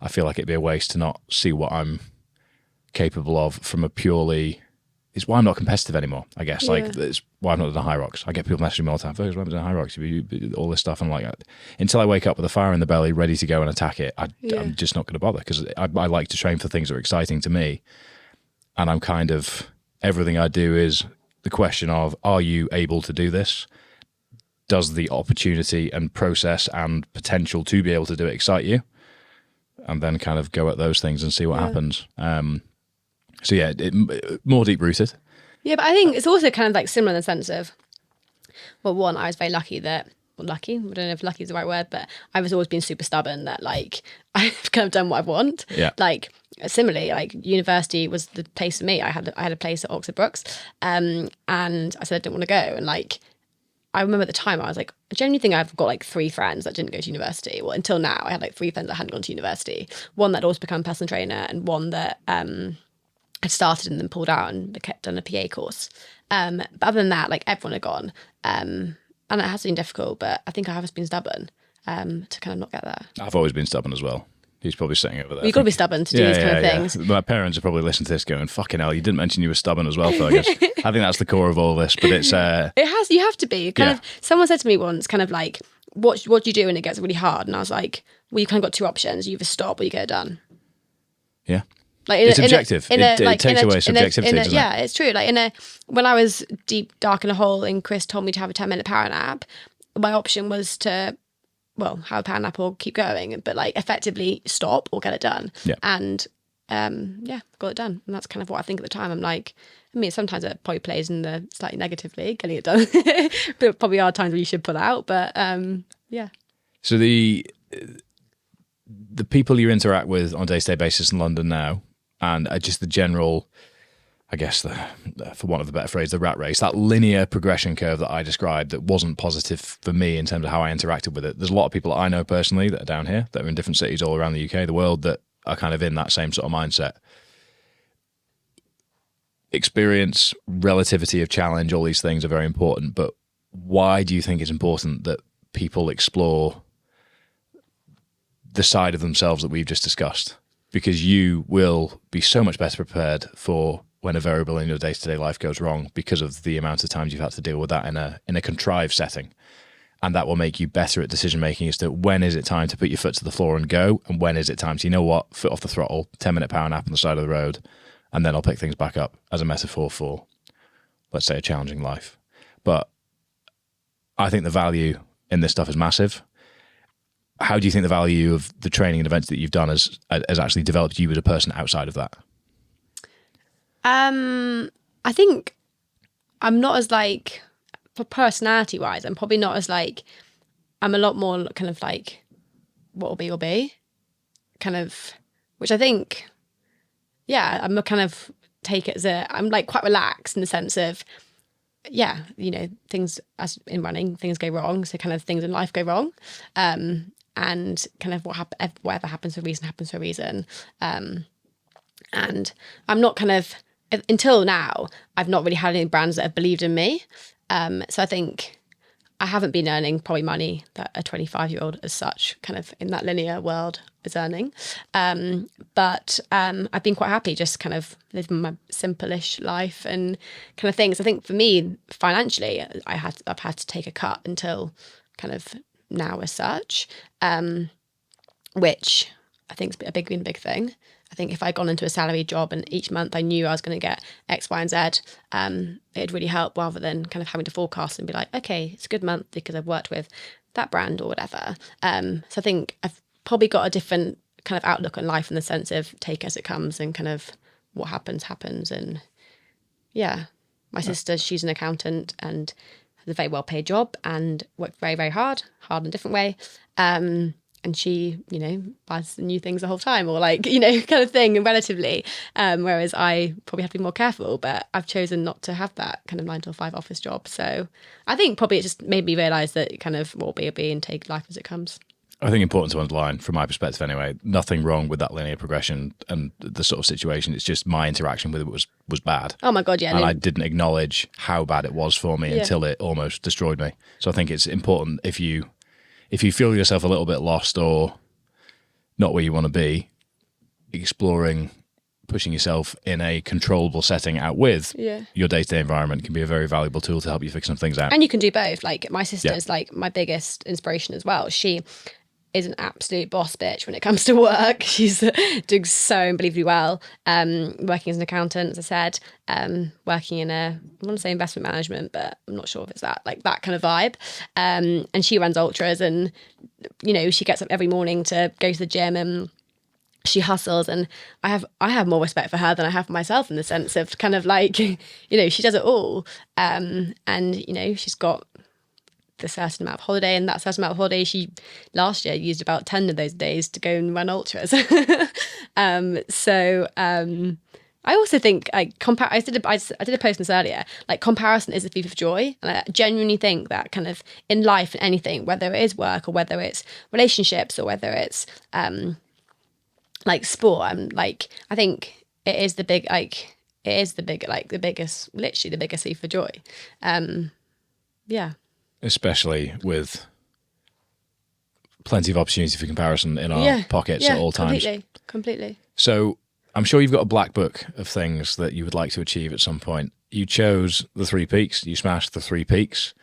I feel like it'd be a waste to not see what I'm capable of from a purely... It's why I'm not competitive anymore, I guess. Like, it's why I've not done High Rocks. I get people messaging me all the time, Fergus, why haven't I done High Rocks? All this stuff. I'm like, until I wake up with a fire in the belly, ready to go and attack it, I'm just not going to bother, because I like to train for things that are exciting to me. And I'm kind of, everything I do is the question of, are you able to do this? Does the opportunity and process and potential to be able to do it excite you? And then kind of go at those things and see what happens. So yeah, more deep-rooted. Yeah, but I think it's also kind of like similar in the sense of, well, one, I was very lucky that, well, lucky, I don't know if lucky is the right word, but I've always been super stubborn that, like, I've kind of done what I want. Yeah. Like, similarly, like, university was the place for me. I had a place at Oxford Brookes, and I said I didn't want to go. And, like, I remember at the time I was like, I genuinely think I've got like 3 friends that didn't go to university. Well, until now, I had like 3 friends that hadn't gone to university. One that had also become a personal trainer, and one that had started and then pulled out and kept on a PA course. But other than that, like, everyone had gone. And it has been difficult, but I think I have been stubborn to kind of not get there. I've always been stubborn as well. He's probably sitting over there. You've got to be stubborn to do these kind of things. My parents are probably listening to this going, fucking hell, you didn't mention you were stubborn as well, Fergus. I think that's the core of all this, but it's... you have to be. Kind of. Someone said to me once, kind of like, what do you do when it gets really hard? And I was like, well, you kind of got 2 options. You either stop or you get it done. Yeah. Like it's objective. It takes away subjectivity, doesn't it? Yeah, it's true. Like, when I was deep, dark in a hole and Chris told me to have a 10-minute power nap, my option was to, well, have a power nap or keep going, but like effectively stop or get it done. Yeah. And got it done. And that's kind of what I think at the time. I'm like, I mean, sometimes it probably plays in the slightly negatively, getting it done. There probably are times where you should pull out, but yeah. So the people you interact with on a day-to-day basis in London now, and just the general, I guess, for want of a better phrase, the rat race, that linear progression curve that I described that wasn't positive for me in terms of how I interacted with it. There's a lot of people that I know personally that are down here, that are in different cities all around the UK, the world, that are kind of in that same sort of mindset. Experience, relativity of challenge, all these things are very important, but why do you think it's important that people explore the side of themselves that we've just discussed? Because you will be so much better prepared for when a variable in your day-to-day life goes wrong, because of the amount of times you've had to deal with that in a contrived setting. And that will make you better at decision-making as to when is it time to put your foot to the floor and go, and when is it time to, you know what, foot off the throttle, 10-minute power nap on the side of the road, and then I'll pick things back up, as a metaphor for, let's say, a challenging life. But I think the value in this stuff is massive. How do you think the value of the training and events that you've done has actually developed you as a person outside of that? I think I'm not as like for personality wise, I'm probably not as like, I'm a lot more kind of like, what will be, kind of, which I think, yeah, I'm a kind of take it as I'm like quite relaxed in the sense of, yeah, you know, things as in running, things go wrong. So kind of things in life go wrong. And kind of whatever happens for a reason happens for a reason. And I'm not kind of, until now, I've not really had any brands that have believed in me. So I think I haven't been earning probably money that a 25-year-old as such, kind of in that linear world, is earning. But I've been quite happy just kind of living my simple-ish life and kind of things. I think for me, financially, I've had to take a cut until kind of now as such, which I think has been a big thing. I think if I'd gone into a salary job and each month I knew I was going to get X, Y, and Z, it'd really help rather than kind of having to forecast and be like, okay, it's a good month because I've worked with that brand or whatever. So I think I've probably got a different kind of outlook on life in the sense of take as it comes and kind of what happens. And yeah, my sister, she's an accountant and has a very well paid job and worked very, very hard in a different way. And she, you know, buys new things the whole time or like, you know, kind of thing relatively. Whereas I probably have to be more careful, but I've chosen not to have that kind of 9 to 5 office job. So I think probably it just made me realise that kind of what will be and take life as it comes. I think important to underline, from my perspective anyway, nothing wrong with that linear progression and the sort of situation. It's just my interaction with it was bad. Oh my God, yeah. And I didn't acknowledge how bad it was for me until it almost destroyed me. So I think it's important if you feel yourself a little bit lost or not where you want to be, exploring, pushing yourself in a controllable setting out with your day-to-day environment can be a very valuable tool to help you figure some things out. And you can do both. Like my sister's like my biggest inspiration as well. She is an absolute boss bitch when it comes to work. She's doing so unbelievably well. Working as an accountant, as I said, working in I want to say investment management, but I'm not sure if it's that kind of vibe. And she runs ultras and, you know, she gets up every morning to go to the gym and she hustles, and I have more respect for her than I have for myself in the sense of kind of like, you know, she does it all. And, you know, she's got the certain amount of holiday, and that certain amount of holiday she last year used about 10 of those days to go and run ultras. I also think I did a post on this earlier, like comparison is the thief of joy, and I genuinely think that kind of in life and anything, whether it is work or whether it's relationships or whether it's like sport, I think it is the biggest thief for joy. Especially with plenty of opportunity for comparison in our pockets at all times. Completely. So I'm sure you've got a black book of things that you would like to achieve at some point. You chose the 3 peaks. You smashed the 3 peaks.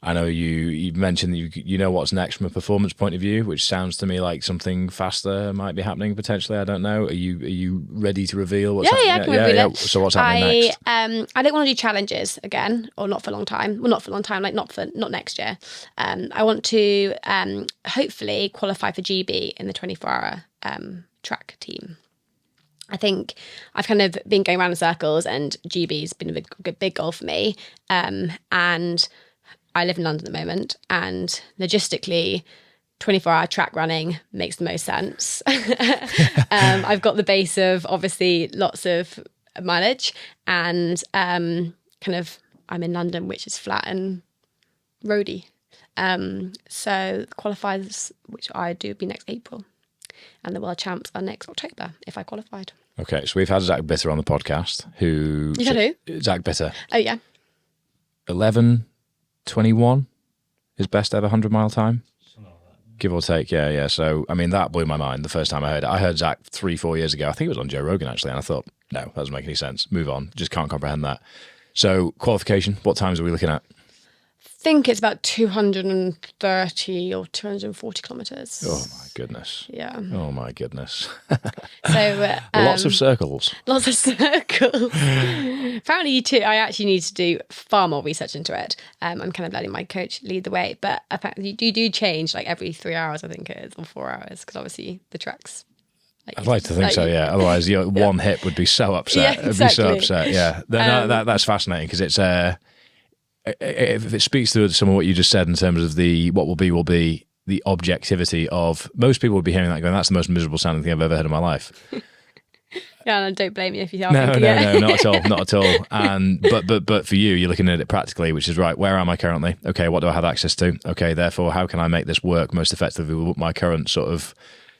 I know you mentioned that you know what's next from a performance point of view, which sounds to me like something faster might be happening potentially. I don't know. Are you ready to reveal what's happening? I can reveal it. So what's happening next? I don't want to do challenges again, or not for a long time. Well, not for a long time, like not next year. I want to hopefully qualify for GB in the 24-hour track team. I think I've kind of been going around in circles, and GB's been a big goal for me. And I live in London at the moment, and logistically, 24-hour track running makes the most sense. I've got the base of obviously lots of mileage, and kind of I'm in London, which is flat and roady. So qualifiers, which I do, would be next April, and the world champs are next October if I qualified. Okay, so we've had Zach Bitter on the podcast. You had who? Zach Bitter. Oh yeah. 11:21, his best ever 100-mile time, give or take. Yeah. So, I mean, that blew my mind the first time I heard it. I heard Zach 3-4 years ago. I think it was on Joe Rogan, actually, and I thought, no, that doesn't make any sense. Move on. Just can't comprehend that. So, qualification, what times are we looking at? I think it's about 230 or 240 kilometres. Oh, my goodness. Yeah. Oh, my goodness. So Lots of circles. Lots of circles. Apparently, I actually need to do far more research into it. I'm kind of letting my coach lead the way. But apparently, you do change like every 3 hours, I think it is, or 4 hours, because obviously the tracks. I'd like to think so, yeah. Otherwise, one hip would be so upset. Yeah, exactly. It'd be so upset, yeah. That's fascinating because it's... if it speaks to some of what you just said in terms of the what will be the objectivity of most people would be hearing that going, that's the most miserable sounding thing I've ever heard in my life. Yeah, and don't blame me if you are No, thinking it. not at all, not at all. And but for you, you're looking at it practically, which is right. Where am I currently? Okay, what do I have access to? Okay, therefore, how can I make this work most effectively with what my current sort of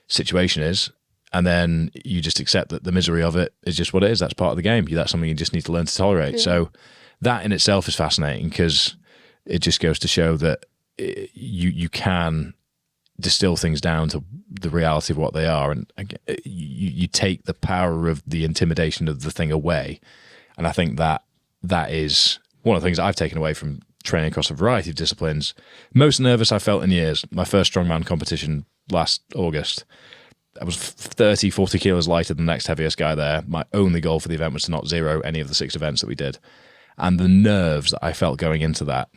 situation is? And then you just accept that the misery of it is just what it is. That's part of the game. That's something you just need to learn to tolerate. Yeah. So that in itself is fascinating because it just goes to show that you can distill things down to the reality of what they are, and you take the power of the intimidation of the thing away. And I think that is one of the things I've taken away from training across a variety of disciplines. Most nervous I felt in years. My first strongman competition last August, I was 30, 40 kilos lighter than the next heaviest guy there. My only goal for the event was to not zero any of the 6 events that we did. And the nerves that I felt going into that,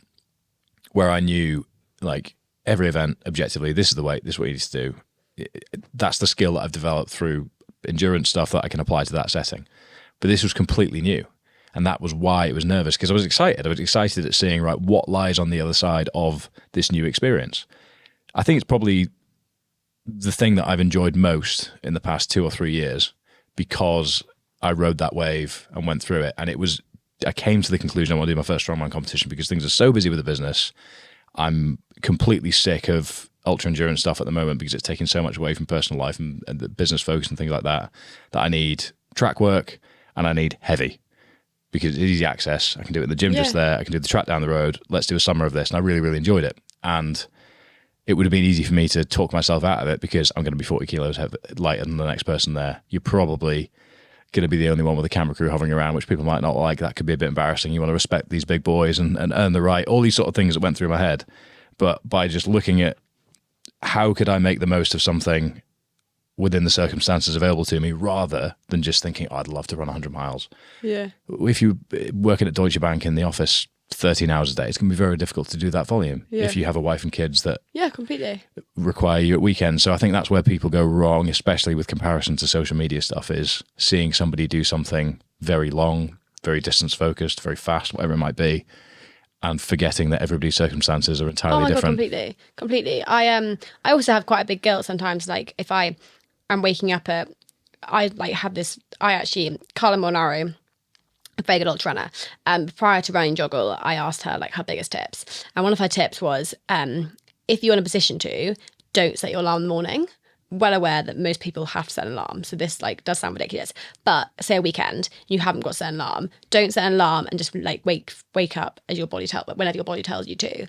where I knew, like, every event, objectively, this is the weight, this is what you need to do. That's the skill that I've developed through endurance stuff that I can apply to that setting. But this was completely new. And that was why it was nervous, because I was excited. I was excited at seeing, right, what lies on the other side of this new experience. I think it's probably the thing that I've enjoyed most in the past 2 or 3 years, because I rode that wave and went through it. And I came to the conclusion I want to do my first strongman competition because things are so busy with the business. I'm completely sick of ultra endurance stuff at the moment because it's taking so much away from personal life and the business focus and things like that I need track work and I need heavy because it's easy access. I can do it in the gym just there. I can do the track down the road. Let's do a summer of this. And I really, really enjoyed it. And it would have been easy for me to talk myself out of it because I'm going to be 40 kilos lighter than the next person there. You're probably going to be the only one with a camera crew hovering around, which people might not like. That could be a bit embarrassing. You want to respect these big boys and earn the right, all these sort of things that went through my head. But by just looking at how could I make the most of something within the circumstances available to me, rather than just thinking, oh, I'd love to run 100 miles. Yeah. If you're working at Deutsche Bank in the office 13 hours a day, it's going to be very difficult to do that volume if you have a wife and kids that completely require you at weekends. So I think that's where people go wrong, especially with comparison to social media stuff, is seeing somebody do something very long, very distance focused, very fast, whatever it might be, and forgetting that everybody's circumstances are entirely different. God, completely. I also have quite a big guilt sometimes, like if I'm waking up at, Carla Monaro, a very good ultra runner. Prior to running JOGLE, I asked her like her biggest tips. And one of her tips was, if you're in a position to, don't set your alarm in the morning. Well aware that most people have to set an alarm. So this like does sound ridiculous. But say a weekend, you haven't got to set an alarm. Don't set an alarm and just like wake up as your body whenever your body tells you to.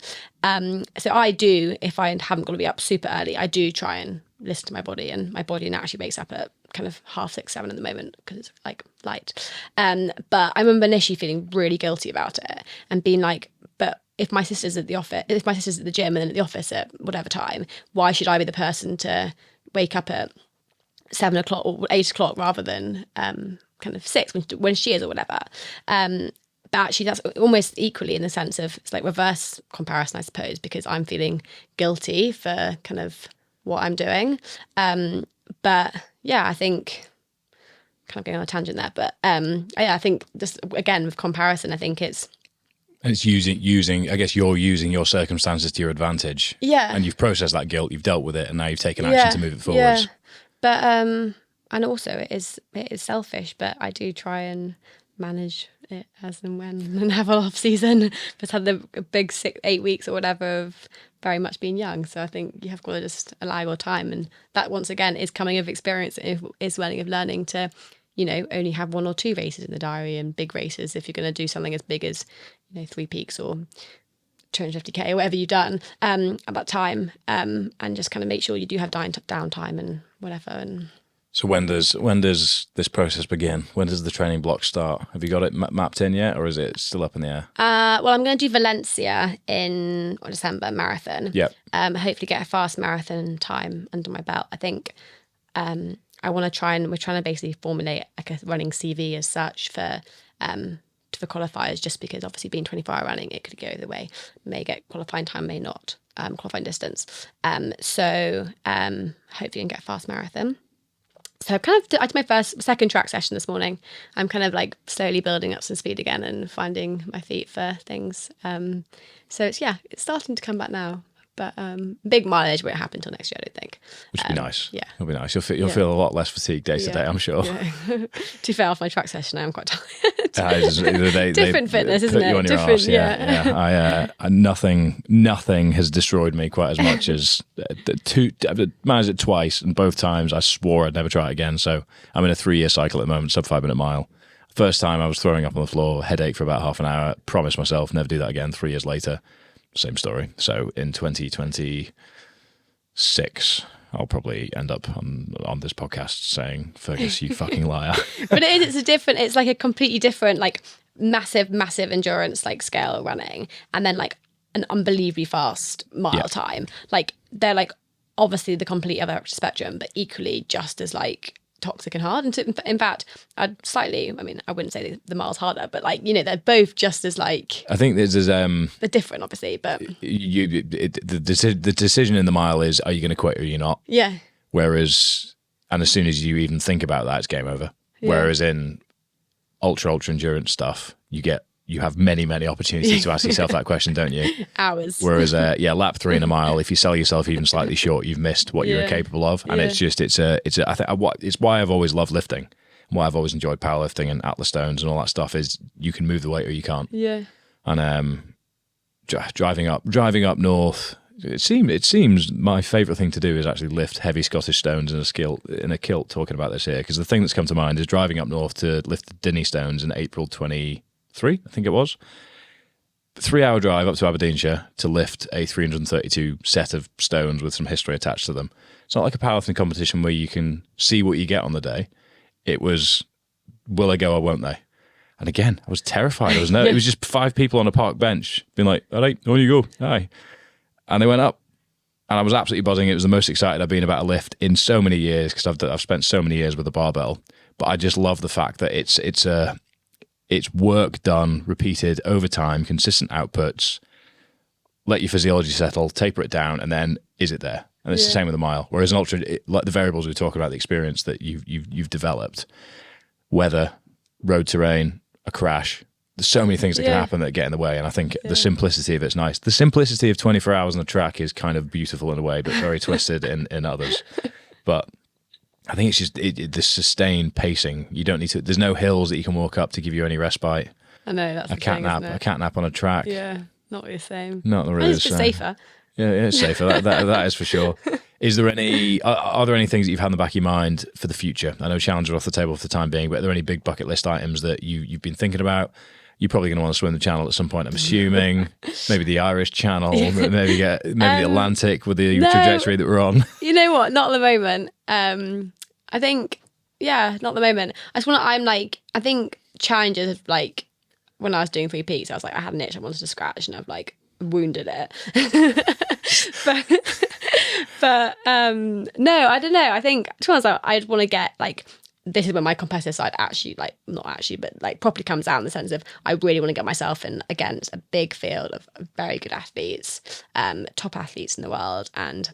So I do, if I haven't got to be up super early, I do try and listen to my body, and my body now actually wakes up at kind of 6:30, 7 at the moment because it's like light. But I remember initially feeling really guilty about it and being like, but if my sister's at the office, if my sister's at the gym and then at the office at whatever time, why should I be the person to wake up at 7 o'clock or 8 o'clock rather than kind of 6 when she is or whatever. But actually that's almost equally in the sense of it's like reverse comparison, I suppose, because I'm feeling guilty for kind of what I'm doing. But yeah, I think kind of going on a tangent there, but I think just again with comparison, I think it's using I guess you're using your circumstances to your advantage. Yeah. And you've processed that guilt, you've dealt with it, and now you've taken action to move it forwards. Yeah. But and also it is selfish, but I do try and manage it as and when and have an off season. But had the big 6-8 weeks or whatever of very much being young. So I think you have got to just allow your time, and that once again is coming of experience, is learning to, you know, only have 1 or 2 races in the diary and big races if you're going to do something as big as, you know, 3 peaks or 250k or whatever you've done at that time, and just kind of make sure you do have downtime and whatever. And so when does this process begin? When does the training block start? Have you got it mapped in yet, or is it still up in the air? Well, I'm going to do Valencia in December marathon. Yep. Hopefully get a fast marathon time under my belt. I think I want to we're trying to basically formulate like a running CV as such for qualifiers, just because obviously being 24-hour running, it could go either way. May get qualifying time, may not, qualifying distance. So hopefully I can get a fast marathon. So I did my second track session this morning. I'm kind of like slowly building up some speed again and finding my feet for things. So it's starting to come back now. But big mileage won't happen until next year, I don't think. Which would be nice. Yeah. It'll be nice. You'll feel a lot less fatigued day to day, I'm sure. Yeah. To be fair, off my track session, I'm quite tired. Different fitness, isn't it? You on your Different, arse. Yeah. Nothing has destroyed me quite as much as I've managed it twice, and both times I swore I'd never try it again. So I'm in a 3-year cycle at the moment, sub 5-minute mile. First time I was throwing up on the floor, headache for about half an hour. Promised myself never do that again. 3 years later, same story. So in 2026, I'll probably end up on this podcast saying, Fergus, you fucking liar. But it's like a completely different, like massive endurance, like scale running. And then like an unbelievably fast mile time. Like they're like obviously the complete other spectrum, but equally just as like toxic and hard. And in fact, I wouldn't say the miles harder, but like, they're both just as like, I think there's they're different obviously, but the decision in the mile is, are you going to quit or are you not? Yeah. Whereas, and as soon as you even think about that, it's game over. Yeah. Whereas in ultra endurance stuff, you have many opportunities to ask yourself that question, don't you? Hours. Whereas, lap 3 in a mile, if you sell yourself even slightly short, you've missed what you're capable of. And it's why I've always loved lifting, and why I've always enjoyed powerlifting and Atlas stones and all that stuff is you can move the weight or you can't. Yeah. And driving up north, it seems my favourite thing to do is actually lift heavy Scottish stones in a kilt. Talking about this here, because the thing that's come to mind is driving up north to lift the Dinny stones in April 23, I think it was. 3-hour drive up to Aberdeenshire to lift a 332 set of stones with some history attached to them. It's not like a powerlifting competition where you can see what you get on the day. It was, will they go or won't they? And again, I was terrified. It was just 5 people on a park bench being like, all right, on you go. Aye. And they went up. And I was absolutely buzzing. It was the most excited I've been about a lift in so many years, because I've spent so many years with a barbell. But I just love the fact that it's work done, repeated over time, consistent outputs, let your physiology settle, taper it down, and then is it there? And it's the same with a mile. Whereas an ultra, like the variables we were talking about, the experience that you've developed, weather, road terrain, a crash, there's so many things that can happen that get in the way. And I think the simplicity of it's nice. The simplicity of 24 hours on the track is kind of beautiful in a way, but very twisted in others. But I think it's just the sustained pacing. You don't need to. There's no hills that you can walk up to give you any respite. I know that's a cat nap. A cat nap on a track. Yeah, not really the same. Not really. It's a bit safer. Yeah, it's safer. that is for sure. Is there any? Are there any things that you've had in the back of your mind for the future? I know challenges are off the table for the time being, but are there any big bucket list items that you've been thinking about? You're probably going to want to swim the channel at some point, I'm assuming. Maybe the Irish Channel, maybe the Atlantic with the trajectory that we're on. You know what? Not at the moment. I think, not at the moment. I think challenges of like, when I was doing 3 peaks, I was like, I had an itch I wanted to scratch and I've like wounded it. but no, I don't know. I think, to be honest, I'd want to get like, this is when my competitive side actually, like, not actually, but like properly comes out in the sense of I really want to get myself in against a big field of very good athletes, top athletes in the world, and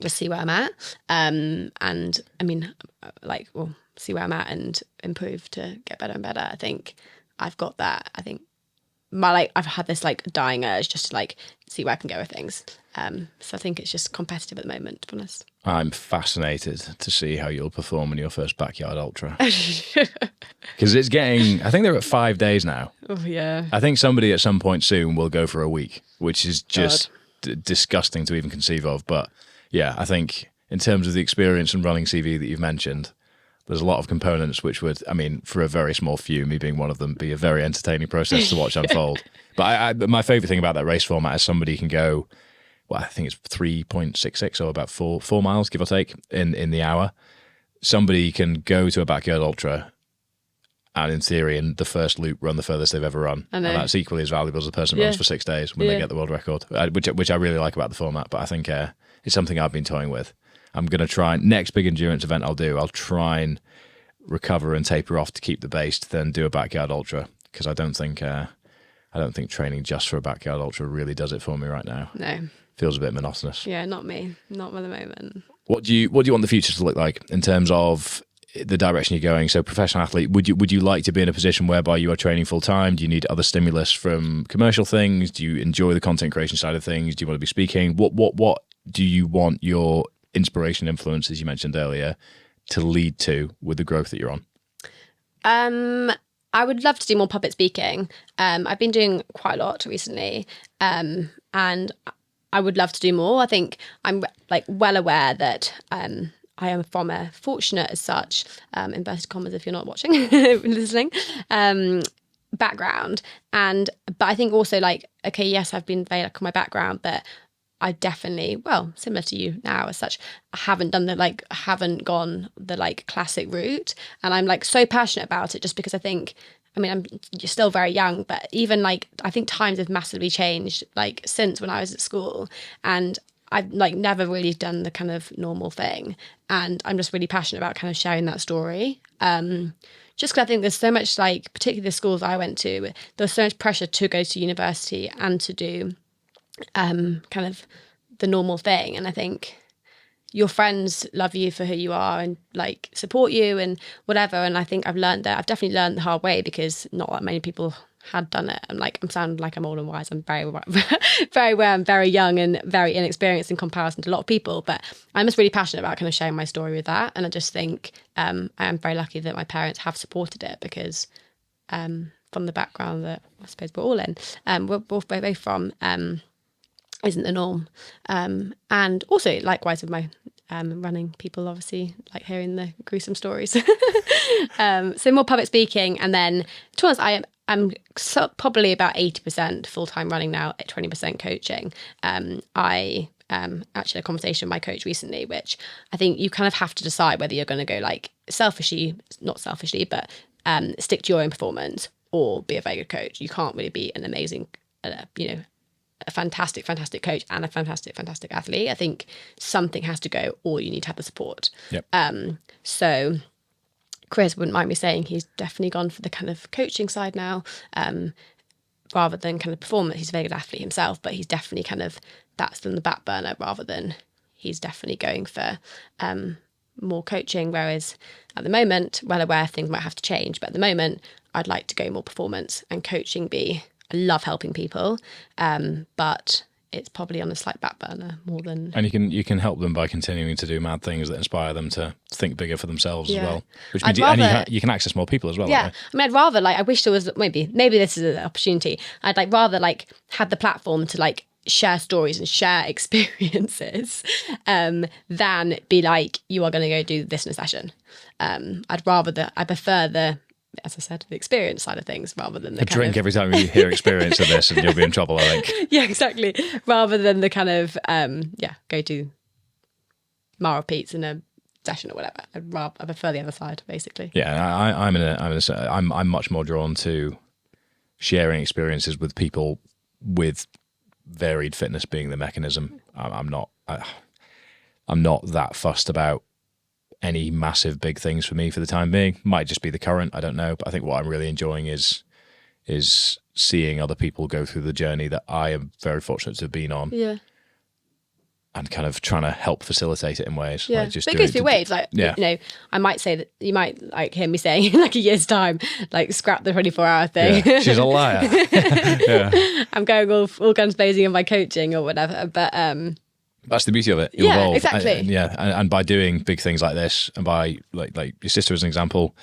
just see where I'm at. And I mean, like, well, see where I'm at and improve to get better and better. I think I've got that. I think I've had this like dying urge just to like see where I can go with things. So I think it's just competitive at the moment, to be honest. I'm fascinated to see how you'll perform in your first backyard ultra. Because it's getting, I think they're at 5 days now. Oh, yeah. I think somebody at some point soon will go for a week, which is just disgusting to even conceive of. But yeah, I think in terms of the experience and running CV that you've mentioned, there's a lot of components which would, I mean, for a very small few, me being one of them, be a very entertaining process to watch unfold. But my favourite thing about that race format is somebody can go, well, I think it's 3.66 or about 4 miles, give or take, in the hour. Somebody can go to a backyard ultra and, in theory, in the first loop, run the furthest they've ever run. And that's equally as valuable as the person who runs for 6 days when they get the world record, which I really like about the format. But I think it's something I've been toying with. I'm going to try, next big endurance event I'll try and recover and taper off to keep the base, to then do a backyard ultra, because I don't think training just for a backyard ultra really does it for me right now. No. Feels a bit monotonous. Yeah, not me. Not at the moment. What do you want the future to look like in terms of the direction you're going. So professional athlete, would you like to be in a position whereby you are training full time? Do you need other stimulus from commercial things? Do you enjoy the content creation side of things? Do you want to be speaking? What do you want your inspiration influence, as you mentioned earlier, to lead to with the growth that you're on? I would love to do more public speaking. I've been doing quite a lot recently, and I would love to do more. I think I'm like well aware that I am from a fortunate as such, inverted commas if you're not watching, listening, background. But I think also like, okay, yes, I've been very lucky on my background, but I definitely, well, similar to you now as such, I haven't gone the like classic route. And I'm like so passionate about it just because I think, I mean, you're still very young, but even like, I think times have massively changed like since when I was at school, and I've like never really done the kind of normal thing. And I'm just really passionate about kind of sharing that story. Just because I think there's so much, like, particularly the schools I went to, there was so much pressure to go to university and to do kind of the normal thing. And I think your friends love you for who you are and like support you and whatever. And I think I've definitely learned the hard way, because not that many people had done it. I'm sounding like I'm old and wise. I'm very aware I'm very young and very inexperienced in comparison to a lot of people, but I'm just really passionate about kind of sharing my story with that. And I just think I am very lucky that my parents have supported it, because from the background that I suppose we're all in, we're both from isn't the norm. And also likewise with my running, people obviously like hearing the gruesome stories. So more public speaking, and then to be honest, I'm probably about 80% full-time running now, at 20% coaching. I actually had a conversation with my coach recently, which I think you kind of have to decide whether you're going to go like not selfishly, but stick to your own performance or be a very good coach. You can't really be an amazing, a fantastic coach and a fantastic athlete. I think something has to go, or you need to have the support. Yep. So Chris wouldn't mind me saying he's definitely gone for the kind of coaching side now, rather than kind of performance. He's a very good athlete himself, but he's definitely kind of, that's on the back burner, rather than he's definitely going for more coaching. Whereas at the moment, well aware things might have to change, but at the moment I'd like to go more performance and coaching I love helping people, but it's probably on a slight back burner more than. And you can help them by continuing to do mad things that inspire them to think bigger for themselves as well. Which means you can access more people as well. Yeah, I mean, I'd rather I wish there was maybe this is an opportunity. I'd rather have the platform to share stories and share experiences, than be like, you are going to go do this in a session. I prefer the, as I said, the experience side of things, rather than the drink every time you hear experience of this, and you'll be in trouble, I think. Yeah, exactly. Rather than the kind of go do Mara Pete's in a session or whatever. I prefer the other side, basically. Yeah, I'm much more drawn to sharing experiences with people with varied fitness being the mechanism. I'm not that fussed about any massive big things for me for the time being. Might just be the current, I don't know, but I think what I'm really enjoying is seeing other people go through the journey that I am very fortunate to have been on. Yeah. And kind of trying to help facilitate it in ways. Yeah, but it goes through waves. I might say that you might hear me saying in a year's time, scrap the 24-hour thing. Yeah, she's a liar. Yeah. I'm going all guns blazing in my coaching or whatever, but that's the beauty of it. You evolve. Exactly. And by doing big things like this, and by like your sister as an example,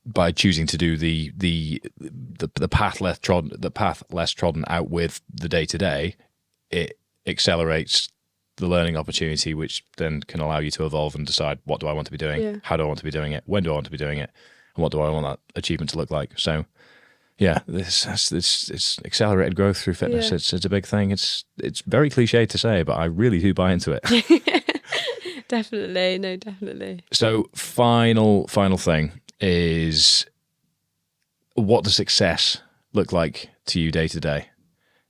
by choosing to do the path less trodden out with the day-to-day, it accelerates the learning opportunity, which then can allow you to evolve and decide, what do I want to be doing? How do I want to be doing it? When do I want to be doing it? And what do I want that achievement to look like? So yeah, it's accelerated growth through fitness. Yeah. It's a big thing. It's very cliche to say, but I really do buy into it. Definitely. So final thing is, what does success look like to you day to day?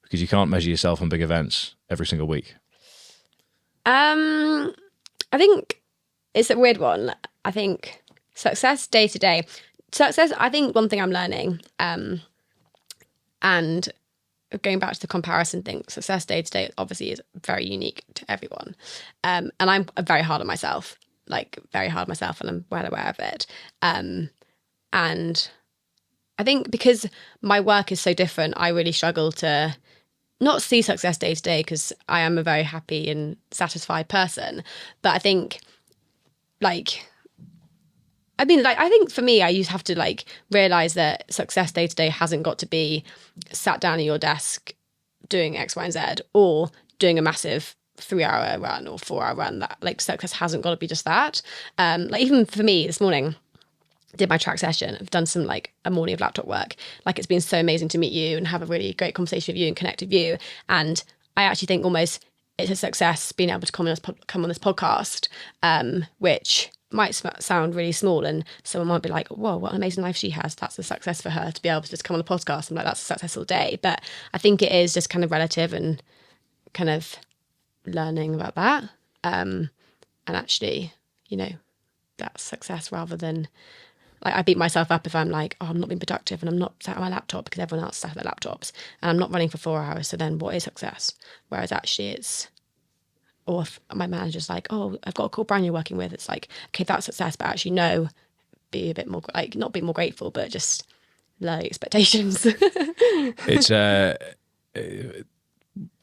Because you can't measure yourself on big events every single week. I think it's a weird one. I think success day to day. Success, I think one thing I'm learning, and going back to the comparison thing, success day to day obviously is very unique to everyone. And I'm very hard on myself. like very hard myself, and I'm well aware of it. And I think because my work is so different, I really struggle to not see success day to day, because I am a very happy and satisfied person. But I think I think for me, I have to like realize that success day to day hasn't got to be sat down at your desk doing X, Y, and Z, or doing a massive 3-hour run or 4-hour run. That like success hasn't got to be just that. Like even for me this morning, did my track session. I've done some like a morning of laptop work. Like it's been so amazing to meet you and have a really great conversation with you and connect with you. And I actually think almost it's a success being able to come on this podcast, which might sound really small, and someone might be like, whoa, what an amazing life she has. That's a success for her to be able to just come on the podcast. I'm like, that's a successful day. But I think it is just kind of relative and kind of learning about that. And actually, you know, that's success rather than like I beat myself up if I'm like, oh, I'm not being productive and I'm not sat at my laptop because everyone else sat at their laptops and I'm not running for 4 hours. So then what is success? Whereas actually it's, or if my manager's like, oh, I've got a cool brand you're working with. It's like, okay, that's success, but actually no, be a bit more like, not be more grateful, but just lower expectations. It's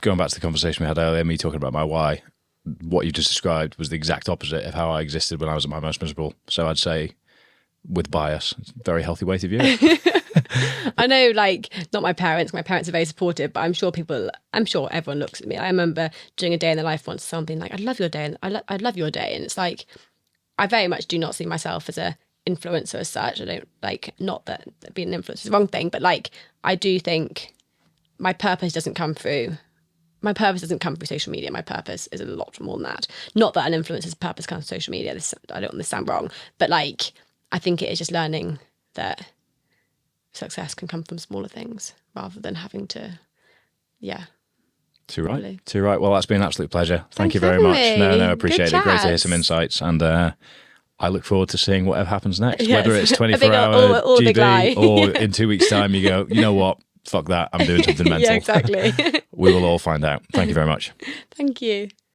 going back to the conversation we had earlier, me talking about my why. What you just described was the exact opposite of how I existed when I was at my most miserable. So I'd say, with bias, it's a very healthy way to view it. I know, like, not my parents. My parents are very supportive, but I'm sure everyone looks at me. I remember doing a day in the life once, someone being like, "I'd love your day," and I'd love your day, and it's like, I very much do not see myself as a influencer as such. I don't like, not that being an influencer is the wrong thing, but like, I do think my purpose doesn't come through. My purpose doesn't come through social media. My purpose is a lot more than that. Not that an influencer's purpose comes from social media. I don't want this to sound wrong, but like, I think it is just learning that success can come from smaller things rather than having to, yeah. Too right. Probably. Too right. Well, that's been an absolute pleasure. Thank you for very having much. me. No, appreciate Good it. Great to hear chats. some insights. And I look forward to seeing whatever happens next, Yes. whether it's A big 24-hour or a big lie. GB or in 2 weeks' time you go, you know what, fuck that, I'm doing something mental. Yeah, exactly. We will all find out. Thank you very much. Thank you.